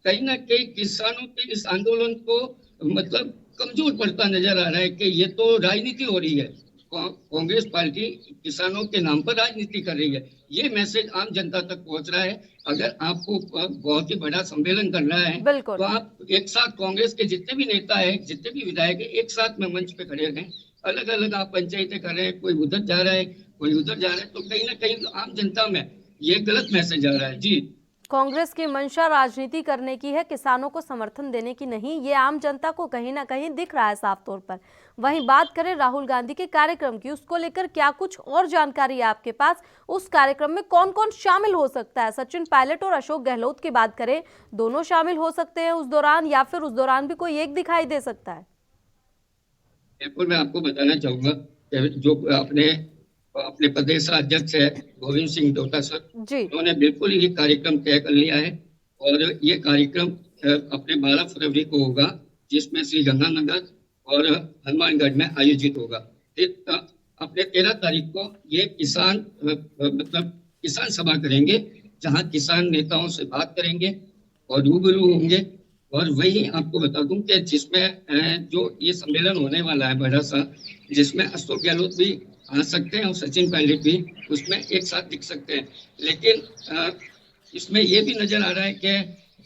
कहीं ना कहीं किसानों के इस आंदोलन को मतलब कमजोर पड़ता नजर आ रहा है कि ये तो राजनीति हो रही है। कांग्रेस पार्टी किसानों के नाम पर राजनीति कर रही है। ये मैसेज आम जनता तक पहुंच रहा है। अगर आपको बहुत ही बड़ा सम्मेलन करना है तो आप एक साथ कांग्रेस के जितने भी नेता है, जितने भी विधायक है, एक साथ में मंच पे खड़े रहें। अलग अलग आप पंचायतें कर रहे हैं, कोई उधर जा रहा है, कोई उधर जा रहा है, तो कहीं ना कहीं आम जनता में ये गलत मैसेज आ रहा है। जी, कांग्रेस की मंशा राजनीति करने की है, किसानों को समर्थन देने की नहीं। ये आम जनता को कहीं ना कहीं दिख रहा है साफ तौर पर। वहीं बात करें राहुल गांधी के कार्यक्रम की, उसको लेकर क्या कुछ और जानकारी है आपके पास? उस कार्यक्रम में कौन कौन शामिल हो सकता है? सचिन पायलट और अशोक गहलोत की बात करें, दोनों शामिल हो सकते हैं उस दौरान या फिर उस दौरान भी कोई एक दिखाई दे सकता है? बिल्कुल, मैं आपको बताना चाहूंगा जो अपने प्रदेश अध्यक्ष है गोविंद सिंह डोटासरा, उन्होंने बिल्कुल ही कार्यक्रम तय कर लिया है और ये कार्यक्रम अपने 12 फरवरी को होगा, जिसमें श्री गंगानगर और हनुमानगढ़ में आयोजित होगा। अपने 13 तारीख को ये किसान मतलब किसान सभा करेंगे, जहां किसान नेताओं से बात करेंगे और रूबरू होंगे। और वही आपको बता दूं कि जिसमें जो ये सम्मेलन होने वाला है बड़ा सा, जिसमें अशोक गहलोत भी आ सकते हैं और सचिन पायलट भी उसमें एक साथ दिख सकते हैं। लेकिन इसमें ये भी नजर आ रहा है कि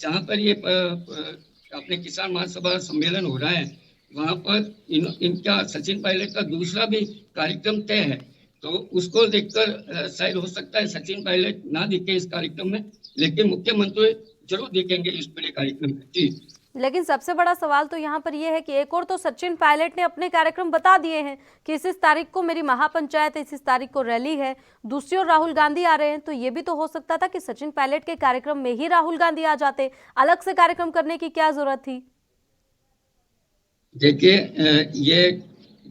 जहां पर ये अपने किसान महासभा सम्मेलन हो रहा है, वहां पर इनका सचिन पायलट का दूसरा भी कार्यक्रम तय है। तो उसको देखकर शायद हो सकता है सचिन पायलट ना दिखे इस कार्यक्रम में, लेकिन मुख्यमंत्री जरूर देखेंगे इस बड़े कार्यक्रम में। जी, लेकिन सबसे बड़ा सवाल तो यहाँ पर यह है कि एक और तो सचिन पायलट ने अपने कार्यक्रम बता दिए हैं कि इस तारीख को मेरी महापंचायत है, इस तारीख को रैली है। दूसरी ओर राहुल गांधी आ रहे हैं, तो ये भी तो हो सकता था कि सचिन पायलट के कार्यक्रम में ही राहुल गांधी आ जाते, अलग से कार्यक्रम करने की क्या जरूरत थी? देखिए, ये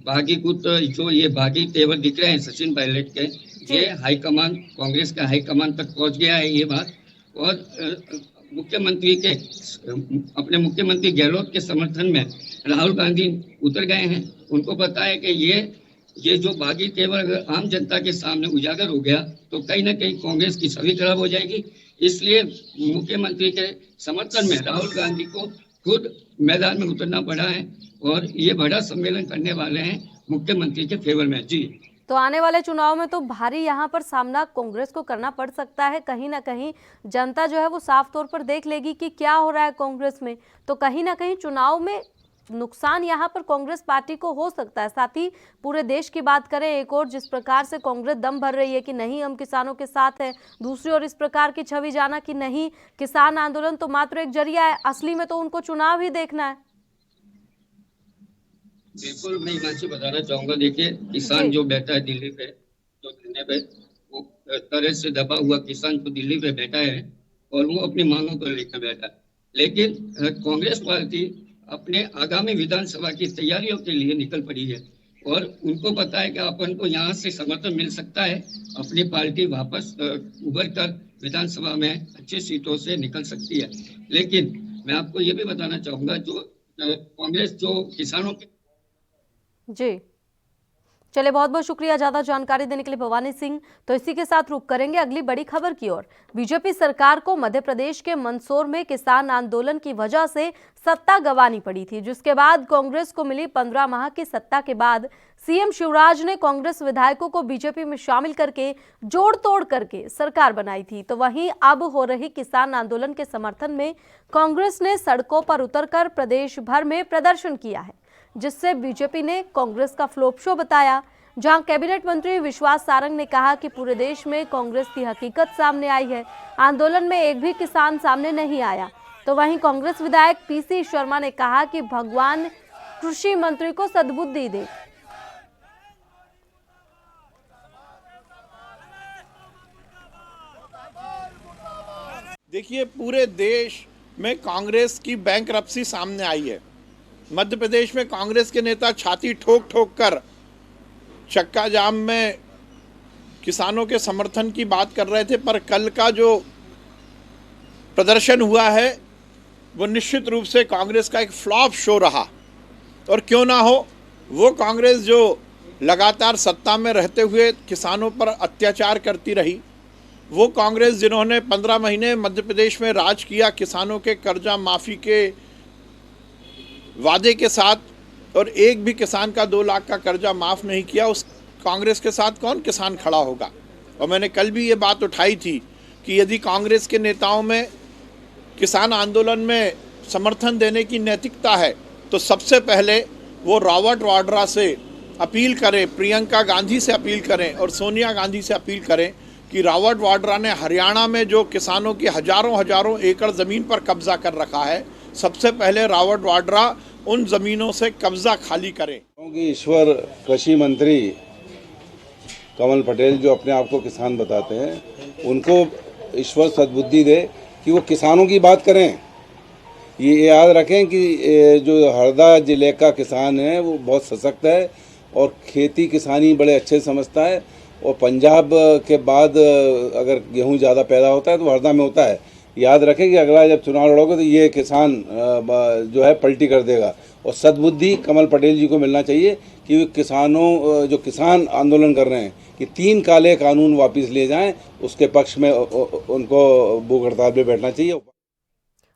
बागी कुछ जो ये बागी तेवर दिख रहे हैं सचिन पायलट के, ये हाईकमान, कांग्रेस का हाईकमान तक पहुंच गया है ये बात। और मुख्यमंत्री के अपने मुख्यमंत्री गहलोत के समर्थन में राहुल गांधी उतर गए हैं। उनको पता है कि ये जो बागी तेवर अगर आम जनता के सामने उजागर हो गया तो कहीं ना कहीं कांग्रेस की छवि खराब हो जाएगी। इसलिए मुख्यमंत्री के समर्थन में राहुल गांधी को खुद मैदान में उतरना पड़ा है और ये बड़ा सम्मेलन करने वाले हैं मुख्यमंत्री के फेवर में। जी, तो आने वाले चुनाव में तो भारी यहाँ पर सामना कांग्रेस को करना पड़ सकता है। कहीं ना कहीं जनता जो है वो साफ तौर पर देख लेगी कि क्या हो रहा है कांग्रेस में, तो कहीं ना कहीं चुनाव में नुकसान यहाँ पर कांग्रेस पार्टी को हो सकता है। साथ ही पूरे देश की बात करें, एक और जिस प्रकार से कांग्रेस दम भर रही है कि नहीं हम किसानों के साथ हैं, दूसरी ओर इस प्रकार की छवि जाना कि नहीं किसान आंदोलन तो मात्र एक जरिया है, असली में तो उनको चुनाव ही देखना है। बिल्कुल, मैं हिमांशु बताना चाहूंगा। देखिए, किसान जो बैठा है दिल्ली पे, जो धरने पे, वो तरह से दबा हुआ किसान तो दिल्ली पे बैठा है और वो अपनी मांगों को लेकर बैठा है। लेकिन कांग्रेस पार्टी अपने आगामी विधानसभा की तैयारियों के लिए निकल पड़ी है और उनको पता है कि अपन को यहाँ से समर्थन मिल सकता है, अपनी पार्टी वापस उभर कर विधानसभा में अच्छी सीटों से निकल सकती है। लेकिन मैं आपको ये भी बताना चाहूंगा, जो कांग्रेस जो किसानों के जी, चलिए बहुत बहुत शुक्रिया ज्यादा जानकारी देने के लिए भवानी सिंह। तो इसी के साथ रुक करेंगे अगली बड़ी खबर की ओर। बीजेपी सरकार को मध्य प्रदेश के मंदसौर में किसान आंदोलन की वजह से सत्ता गंवानी पड़ी थी, जिसके बाद कांग्रेस को मिली 15 माह की सत्ता के बाद सीएम शिवराज ने कांग्रेस विधायकों को बीजेपी में शामिल करके जोड़ तोड़ करके सरकार बनाई थी। तो वहीं अब हो रही किसान आंदोलन के समर्थन में कांग्रेस ने सड़कों पर उतरकर प्रदेश भर में प्रदर्शन किया है, जिससे बीजेपी ने कांग्रेस का फ्लॉप शो बताया। जहां कैबिनेट मंत्री विश्वास सारंग ने कहा कि पूरे देश में कांग्रेस की हकीकत सामने आई है, आंदोलन में एक भी किसान सामने नहीं आया। तो वहीं कांग्रेस विधायक पीसी शर्मा ने कहा कि भगवान कृषि मंत्री को सद्बुद्धि दे। देखिए, पूरे देश में कांग्रेस की बैंकरप्सी सामने आई है। मध्य प्रदेश में कांग्रेस के नेता छाती ठोक ठोक कर चक्का जाम में किसानों के समर्थन की बात कर रहे थे, पर कल का जो प्रदर्शन हुआ है वो निश्चित रूप से कांग्रेस का एक फ्लॉप शो रहा। और क्यों ना हो, वो कांग्रेस जो लगातार सत्ता में रहते हुए किसानों पर अत्याचार करती रही, वो कांग्रेस जिन्होंने 15 महीने मध्य प्रदेश में राज किया किसानों के कर्जा माफ़ी के वादे के साथ, और एक भी किसान का 2 लाख का कर्जा माफ़ नहीं किया, उस कांग्रेस के साथ कौन किसान खड़ा होगा। और मैंने कल भी ये बात उठाई थी कि यदि कांग्रेस के नेताओं में किसान आंदोलन में समर्थन देने की नैतिकता है तो सबसे पहले वो रॉबर्ट वाड्रा से अपील करें, प्रियंका गांधी से अपील करें और सोनिया गांधी से अपील करें कि रॉबर्ट वाड्रा ने हरियाणा में जो किसानों की हजारों एकड़ ज़मीन पर कब्जा कर रखा है, सबसे पहले रॉबर्ट वाड्रा उन ज़मीनों से कब्जा खाली करें। क्योंकि ईश्वर कृषि मंत्री कमल पटेल जो अपने आप को किसान बताते हैं, उनको ईश्वर सद्बुद्धि दे कि वो किसानों की बात करें। ये याद रखें कि जो हरदा जिले का किसान है वो बहुत सशक्त है और खेती किसानी बड़े अच्छे समझता है, और पंजाब के बाद अगर गेहूं ज़्यादा पैदा होता है तो हरदा में होता है। याद रखें कि अगला जब चुनाव लड़ोगे तो ये किसान जो है पलटी कर देगा, और सद्बुद्धि कमल पटेल जी को मिलना चाहिए कि वे किसानों जो किसान आंदोलन कर रहे हैं कि 3 काले कानून वापस ले जाएं, उसके पक्ष में उनको भूख हड़ताल पे बैठना चाहिए।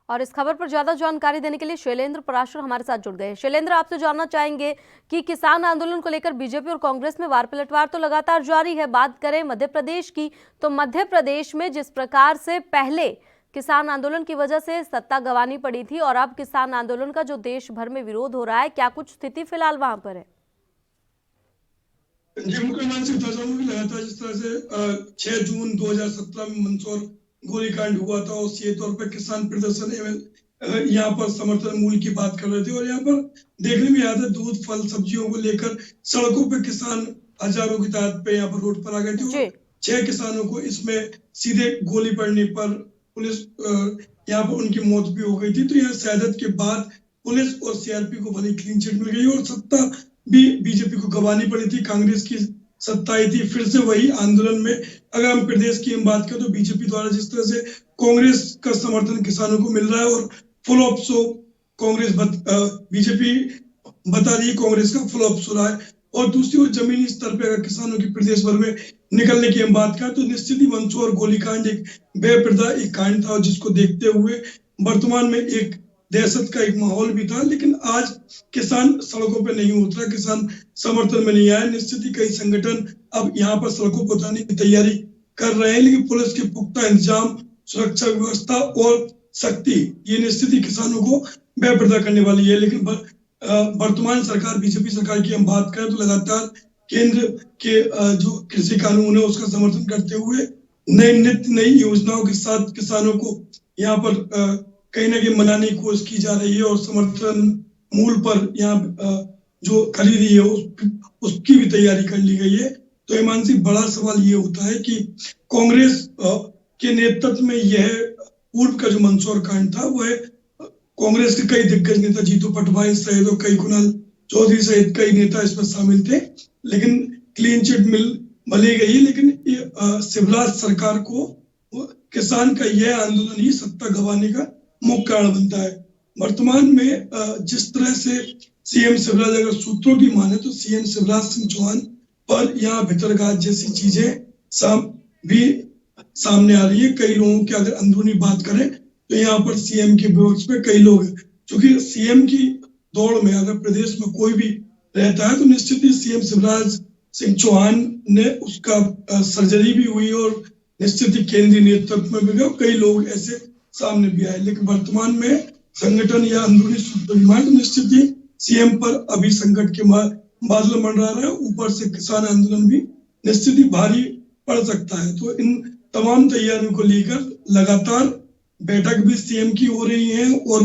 और इस खबर पर ज्यादा जानकारी देने के लिए शैलेंद्र पराशर हमारे साथ जुड़ गए। शैलेंद्र, आपसे जानना चाहेंगे कि किसान आंदोलन को लेकर बीजेपी और कांग्रेस में वार पलटवार तो लगातार जारी है। बात करें मध्य प्रदेश की, तो मध्य प्रदेश में जिस प्रकार से पहले किसान आंदोलन की वजह से सत्ता गंवानी पड़ी थी और अब किसान आंदोलन का जो देश भर में विरोध हो रहा है, क्या कुछ स्थिति फिलहाल वहां पर है? जी, मुख्यमंत्री लगातार जिस तरह से 6 जून 2017 में मंदसौर गोलीकांड हुआ था, उसके तौर पर किसान प्रदर्शन एवं यहाँ पर समर्थन मूल्य की बात कर रहे थे और यहाँ पर देखने में आया था दूध फल सब्जियों को लेकर सड़कों पर किसान हजारों की तादाद पे यहाँ पर रोड पर आ गए थे। 6 किसानों को इसमें सीधे गोली पड़ने पर पुलिस यहाँ पर उनकी मौत भी हो गई थी। तो यहाँ शहादत के बाद पुलिस और सीआरपी को भली क्लीन चिट मिल गई और सत्ता भी बीजेपी को गंवानी पड़ी थी। कांग्रेस की सत्ता आई थी, फिर से वही आंदोलन में अगर हम प्रदेश की हम बात करें तो बीजेपी द्वारा जिस तरह से कांग्रेस का समर्थन किसानों को मिल रहा है और full of show Congress BJP बता रही है कांग्रेस का फुल ऑफ शो रहा है। और दूसरी ओर जमीनी स्तर पे अगर किसानों की प्रदेश भर में निकलने की हम बात करें तो निश्चित ही मंदसौर गोलीकांड एक बेपर्दा एक कांड था जिसको देखते हुए वर्तमान में एक दहशत का एक माहौल भी था। लेकिन आज किसान सड़कों पे नहीं उतरा, किसान समर्थन में नहीं आया। निश्चित ही कई संगठन अब यहाँ पर सड़कों पर उतरने की तैयारी कर रहे हैं, लेकिन पुलिस के पुख्ता इंतजाम, सुरक्षा व्यवस्था और शक्ति ये निश्चित ही किसानों को बेपर्दा करने वाली है। लेकिन वर्तमान सरकार बीजेपी सरकार की हम बात करें तो लगातार केंद्र के जो कृषि कानून है उसका समर्थन करते हुए नई योजनाओं के साथ किसानों को यहाँ पर कहीं ना कहीं मनाने की कोशिश की जा रही है और समर्थन मूल्य पर यहाँ जो खरीदी है उसकी भी तैयारी कर ली गई है। तो हिमांशी, बड़ा सवाल ये होता है कि कांग्रेस के नेतृत्व में यह पूर्व का जो मंदसौर कांड था वह कांग्रेस के कई दिग्गज नेता जीतू पटवारी सहित और कई कुणाल चौधरी सहित कई नेता इसमें शामिल थे, लेकिन क्लीन चिट मिल भले गई। लेकिन शिवराज सरकार को किसान का यह आंदोलन ही सत्ता गंवाने का मुख्य कारण बनता है। वर्तमान में जिस तरह से सीएम शिवराज, अगर सूत्रों की माने तो सीएम शिवराज सिंह चौहान पर यहाँ भितरघात जैसी चीजें भी सामने आ रही है। कई लोगों की अगर अंदरूनी बात करें तो यहाँ पर सीएम के विपक्ष में कई लोग हैं, क्योंकि सीएम की दौड़ में अगर प्रदेश में कोई भी रहता है तो निश्चित ही सीएम शिवराज सिंह चौहान ने उसका सर्जरी भी हुई और निश्चित ही केंद्रीय नेतृत्व में भी कई लोग ऐसे सामने भी आए। लेकिन वर्तमान में संगठन या अंदरूनी सूत्र तो निश्चित ही सीएम पर अभी संकट के बादल मंडरा रहे हैं। ऊपर से किसान आंदोलन भी निश्चित ही भारी पड़ सकता है। तो इन तमाम तैयारियों को लेकर लगातार बैठक भी सीएम की हो रही है और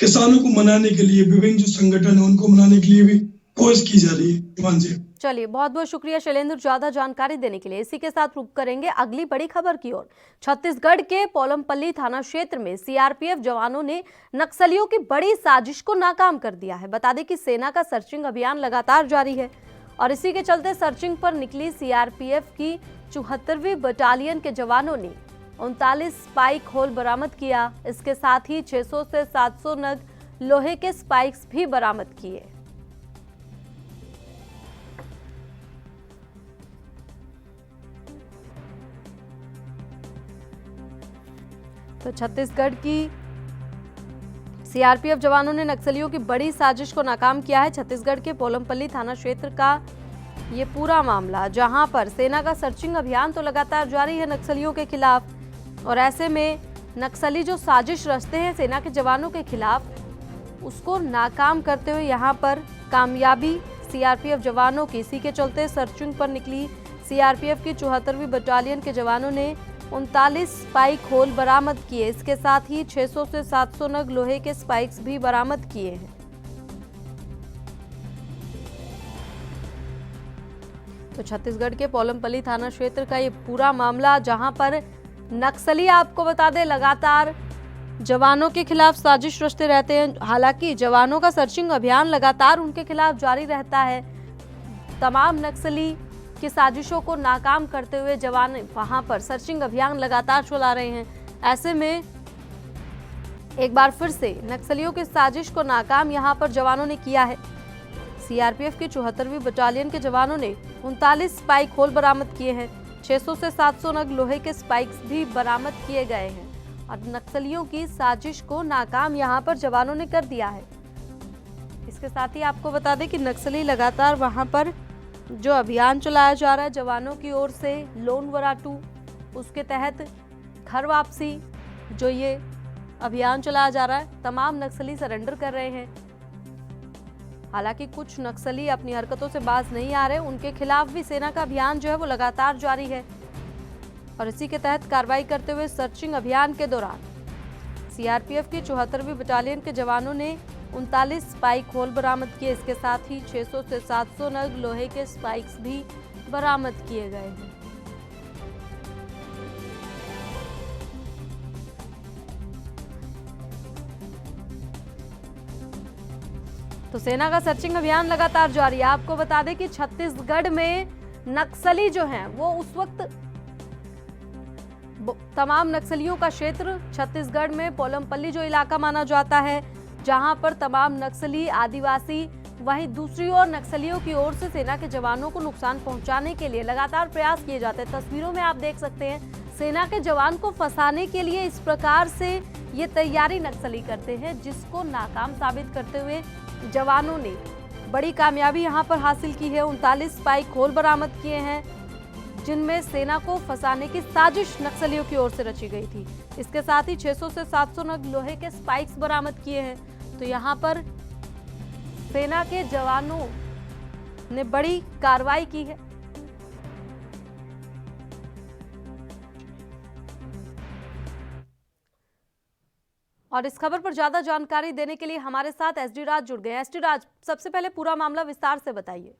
किसानों को मनाने के लिए विभिन्न जो संगठन है उनको मनाने के लिए भी कोशिश की जा रही है। हिमांशी, चलिए, बहुत बहुत शुक्रिया शैलेंद्र ज्यादा जानकारी देने के लिए। इसी के साथ रुक करेंगे अगली बड़ी खबर की ओर। छत्तीसगढ़ के पोलमपल्ली थाना क्षेत्र में सीआरपीएफ जवानों ने नक्सलियों की बड़ी साजिश को नाकाम कर दिया है। बता दें कि सेना का सर्चिंग अभियान लगातार जारी है और इसी के चलते सर्चिंग पर निकली सीआरपीएफ की 74वीं बटालियन के जवानों ने 39 स्पाइक होल बरामद किया। इसके साथ ही 600 से 700 नग लोहे के स्पाइक्स भी बरामद किए। तो छत्तीसगढ़ की सीआरपीएफ जवानों ने नक्सलियों की बड़ी साजिश को नाकाम किया है। छत्तीसगढ़ के पोलमपल्ली थाना क्षेत्र का ये पूरा मामला, जहां पर सेना का सर्चिंग अभियान तो लगातार जारी है नक्सलियों के खिलाफ, और ऐसे में नक्सली जो साजिश रचते हैं सेना के जवानों के खिलाफ, उसको नाकाम करते हुए यहां पर कामयाबी सीआरपीएफ जवानों की। इसी के चलते सर्चिंग पर निकली सीआरपीएफ की 74वीं बटालियन के जवानों ने 39 स्पाइक होल बरामद किए। इसके साथ ही 600 से 700 नग लोहे के स्पाइक्स भी बरामद किए हैं। तो छत्तीसगढ़ के पोलमपल्ली थाना क्षेत्र का ये पूरा मामला, जहां पर नक्सली, आपको बता दें, लगातार जवानों के खिलाफ साजिश रचते रहते हैं। हालांकि जवानों का सर्चिंग अभियान लगातार उनके खिलाफ जारी रहता है। तमाम नक्सली की साजिशों को नाकाम करते हुए जवान वहां पर सर्चिंग अभियान लगातार चला रहे हैं। ऐसे में एक बार फिर से नक्सलियों की साजिश को नाकाम यहां पर जवानों ने किया है। सीआरपीएफ की 74वीं बटालियन के जवानों ने 39 स्पाइक होल बरामद किए हैं। 600 से 700 नग लोहे के स्पाइक्स भी बरामद किए गए हैं और नक्सलियों की साजिश को नाकाम यहां पर जवानों ने कर दिया है। इसके साथ ही आपको बता दें कि नक्सली लगातार वहां पर जो अभियान चलाया जा रहा है जवानों की ओर से, लोन वराटू, उसके तहत घर वापसी, जो ये अभियान चलाया जा रहा है, तमाम नक्सली सरेंडर कर रहे हैं। हालांकि कुछ नक्सली अपनी हरकतों से बाज नहीं आ रहे, उनके खिलाफ भी सेना का अभियान जो है वो लगातार जारी है और इसी के तहत कार्रवाई करते हुए सर्चिंग अभियान के दौरान सीआरपीएफ की 74वीं बटालियन के जवानों ने 39 स्पाइक होल बरामद किए। इसके साथ ही 600 से 700 नग लोहे के स्पाइक्स भी बरामद किए गए हैं। तो सेना का सर्चिंग अभियान लगातार जारी है। आपको बता दें कि छत्तीसगढ़ में नक्सली जो हैं वो उस वक्त तमाम नक्सलियों का क्षेत्र छत्तीसगढ़ में पोलमपल्ली जो इलाका माना जाता है, जहां पर तमाम नक्सली आदिवासी, वहीं दूसरी ओर नक्सलियों की ओर से सेना के जवानों को नुकसान पहुंचाने के लिए लगातार प्रयास किए जाते हैं। तस्वीरों में आप देख सकते हैं सेना के जवान को फंसाने के लिए इस प्रकार से ये तैयारी नक्सली करते हैं, जिसको नाकाम साबित करते हुए जवानों ने बड़ी कामयाबी यहां पर हासिल की है। 39 स्पाइक होल बरामद किए हैं जिनमें सेना को फंसाने की साजिश नक्सलियों की ओर से रची गई थी। इसके साथ ही 600 से 700 नग लोहे के स्पाइक्स बरामद किए हैं। तो यहां पर सेना के जवानों ने बड़ी कार्रवाई की है। और इस खबर पर ज्यादा जानकारी देने के लिए हमारे साथ एसडी राज जुड़ गए हैं। एसडी राज, सबसे पहले पूरा मामला विस्तार से बताइए।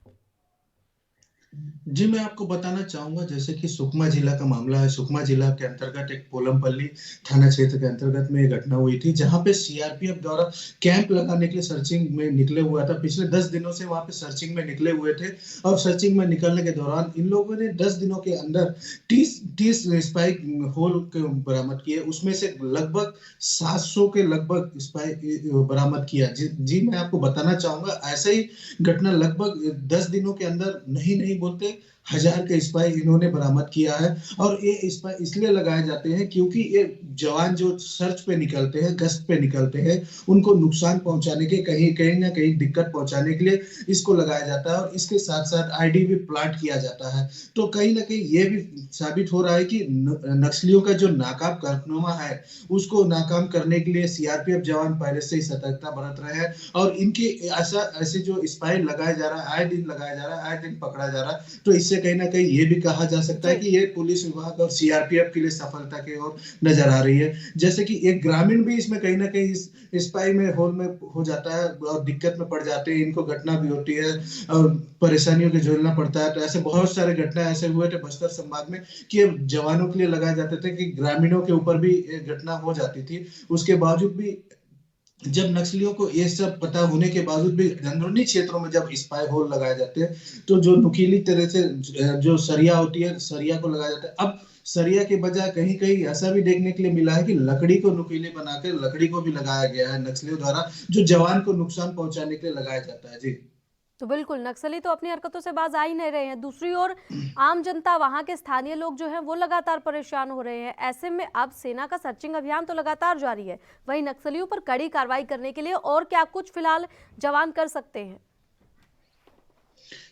जी, मैं आपको बताना चाहूंगा जैसे कि सुकमा जिला का मामला है। सुकमा जिला के अंतर्गत एक पोलमपल्ली थाना क्षेत्र के अंतर्गत में एक घटना हुई थी, जहां पे सीआरपीएफ द्वारा कैंप लगाने के लिए सर्चिंग में निकले हुआ था। पिछले 10 दिनों से वहां पे सर्चिंग में निकले हुए थे और सर्चिंग में निकलने के दौरान इन लोगों ने 10 दिनों के अंदर 30 स्पाइक होल बरामद किए। उसमें से लगभग 700 के लगभग स्पाइक बरामद किया। जी, मैं आपको बताना चाहूंगा ऐसा ही घटना लगभग 10 दिनों के अंदर नहीं बोलते 1000 के स्पाई इन्होंने बरामद किया है। और ये स्पाई इसलिए लगाए जाते हैं क्योंकि ये जवान जो सर्च पे निकलते हैं, गश्त पे निकलते हैं, उनको नुकसान पहुंचाने के कहीं ना कहीं दिक्कत पहुंचाने के लिए इसको लगाया जाता है और इसके साथ साथ आईडी भी प्लांट किया जाता है। तो कहीं ना कहीं ये भी साबित हो रहा है कि नक्सलियों का जो नाकाम कारनामा है उसको नाकाम करने के लिए सीआरपीएफ जवान पहले से ही सतर्कता बरत रहे हैं और इनके ऐसे जो स्पाई लगाया जा रहा है, आए दिन लगाया जा रहा है, आए दिन पकड़ा जा रहा है। तो इससे कहीं ना कहीं ये भी कहा जा सकता है कि ये पुलिस विभाग और सीआरपीएफ के लिए सफलता की ओर नजर आ रही है। जैसे कि एक ग्रामीण भी इसमें कहीं ना कहीं इस स्पाई में होल में हो जाता है और दिक्कत में पड़ जाते हैं, इनको घटना भी होती है और परेशानियों के झेलना पड़ता है। तो ऐसे बहुत सारे घटना ऐसे हुए थे बस्तर संभाग में कि जवानों के लिए लगाए जाते थे कि ग्रामीणों के ऊपर भी घटना हो जाती थी। उसके बावजूद भी जब नक्सलियों को ये सब पता होने के बावजूद भी अंदरूनी क्षेत्रों में जब स्पाई होल लगाए जाते हैं तो जो नुकीली तरह से जो सरिया होती है, सरिया को लगाया जाता है। अब सरिया के बजाय कहीं कहीं ऐसा भी देखने के लिए मिला है कि लकड़ी को नुकीली बनाकर लकड़ी को भी लगाया गया है नक्सलियों द्वारा, जो जवान को नुकसान पहुंचाने के लिए लगाया जाता है। जी तो बिल्कुल नक्सली तो अपनी हरकतों से बाज आ ही नहीं रहे हैं। दूसरी ओर आम जनता, वहां के स्थानीय लोग जो हैं वो लगातार परेशान हो रहे हैं। ऐसे में अब सेना का सर्चिंग अभियान तो लगातार जारी है, वहीं नक्सलियों पर कड़ी कार्रवाई करने के लिए और क्या कुछ फिलहाल जवान कर सकते हैं?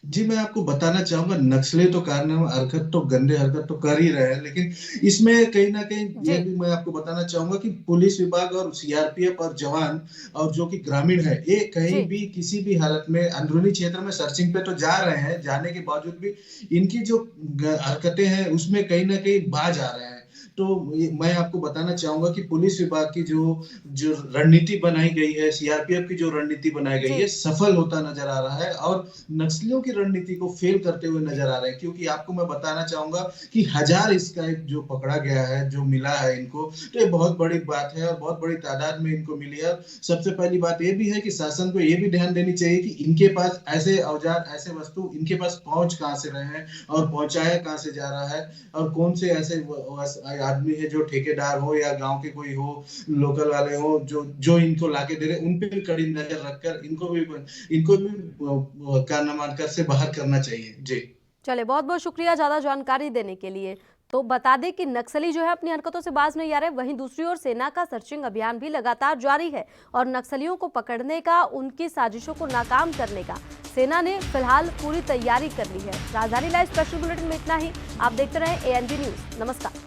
जी, मैं आपको बताना चाहूंगा नक्सली तो कारनामा हरकत तो गंदे हरकत तो कर ही रहे हैं, लेकिन इसमें कहीं ना कहीं ये भी मैं आपको बताना चाहूंगा कि पुलिस विभाग और सीआरपीएफ और जवान और जो कि ग्रामीण है, ये कहीं भी किसी भी हालत में अंदरूनी क्षेत्र में सर्चिंग पे तो जा रहे हैं, जाने के बावजूद भी इनकी जो हरकतें हैं उसमें कहीं ना कहीं बाज आ रहे हैं। तो मैं आपको बताना चाहूंगा कि पुलिस विभाग की जो रणनीति बनाई गई है, सीआरपीएफ की जो रणनीति बनाई गई है, सफल होता नजर आ रहा है और नक्सलियों की रणनीति को फेल करते हुए नजर आ रहा है। क्योंकि आपको मैं बताना चाहूंगा कि 1000 इसका जो पकड़ा गया है, जो मिला है इनको, तो ये बहुत बड़ी बात है और बहुत बड़ी तादाद में इनको मिली है। सबसे पहली बात ये भी है कि शासन को ये भी ध्यान देनी चाहिए कि इनके पास ऐसे औजार, ऐसे वस्तु, इनके पास पहुंच कहां से रहे हैं और पहुंचाया कहां से जा रहा है और कौन से ऐसे आदमी है, जो ठेकेदार हो या गांव के कोई हो, लोकल वाले हो, जो इनको लाके दे रहे, उन पे भी कड़ी नजर रखकर इनको भी कारनामा से बाहर करना चाहिए। जी चले, बहुत बहुत शुक्रिया ज्यादा जानकारी देने के लिए। तो बता दें कि नक्सली जो है अपनी हरकतों से बाज नहीं आ रहे, वहीं दूसरी ओर सेना का सर्चिंग अभियान भी लगातार जारी है और नक्सलियों को पकड़ने का, उनकी साजिशों को नाकाम करने का सेना ने फिलहाल पूरी तैयारी कर ली है। राजधानी लाइव स्पेशल बुलेटिन में इतना ही। आप देखते रहें ANB न्यूज। नमस्कार।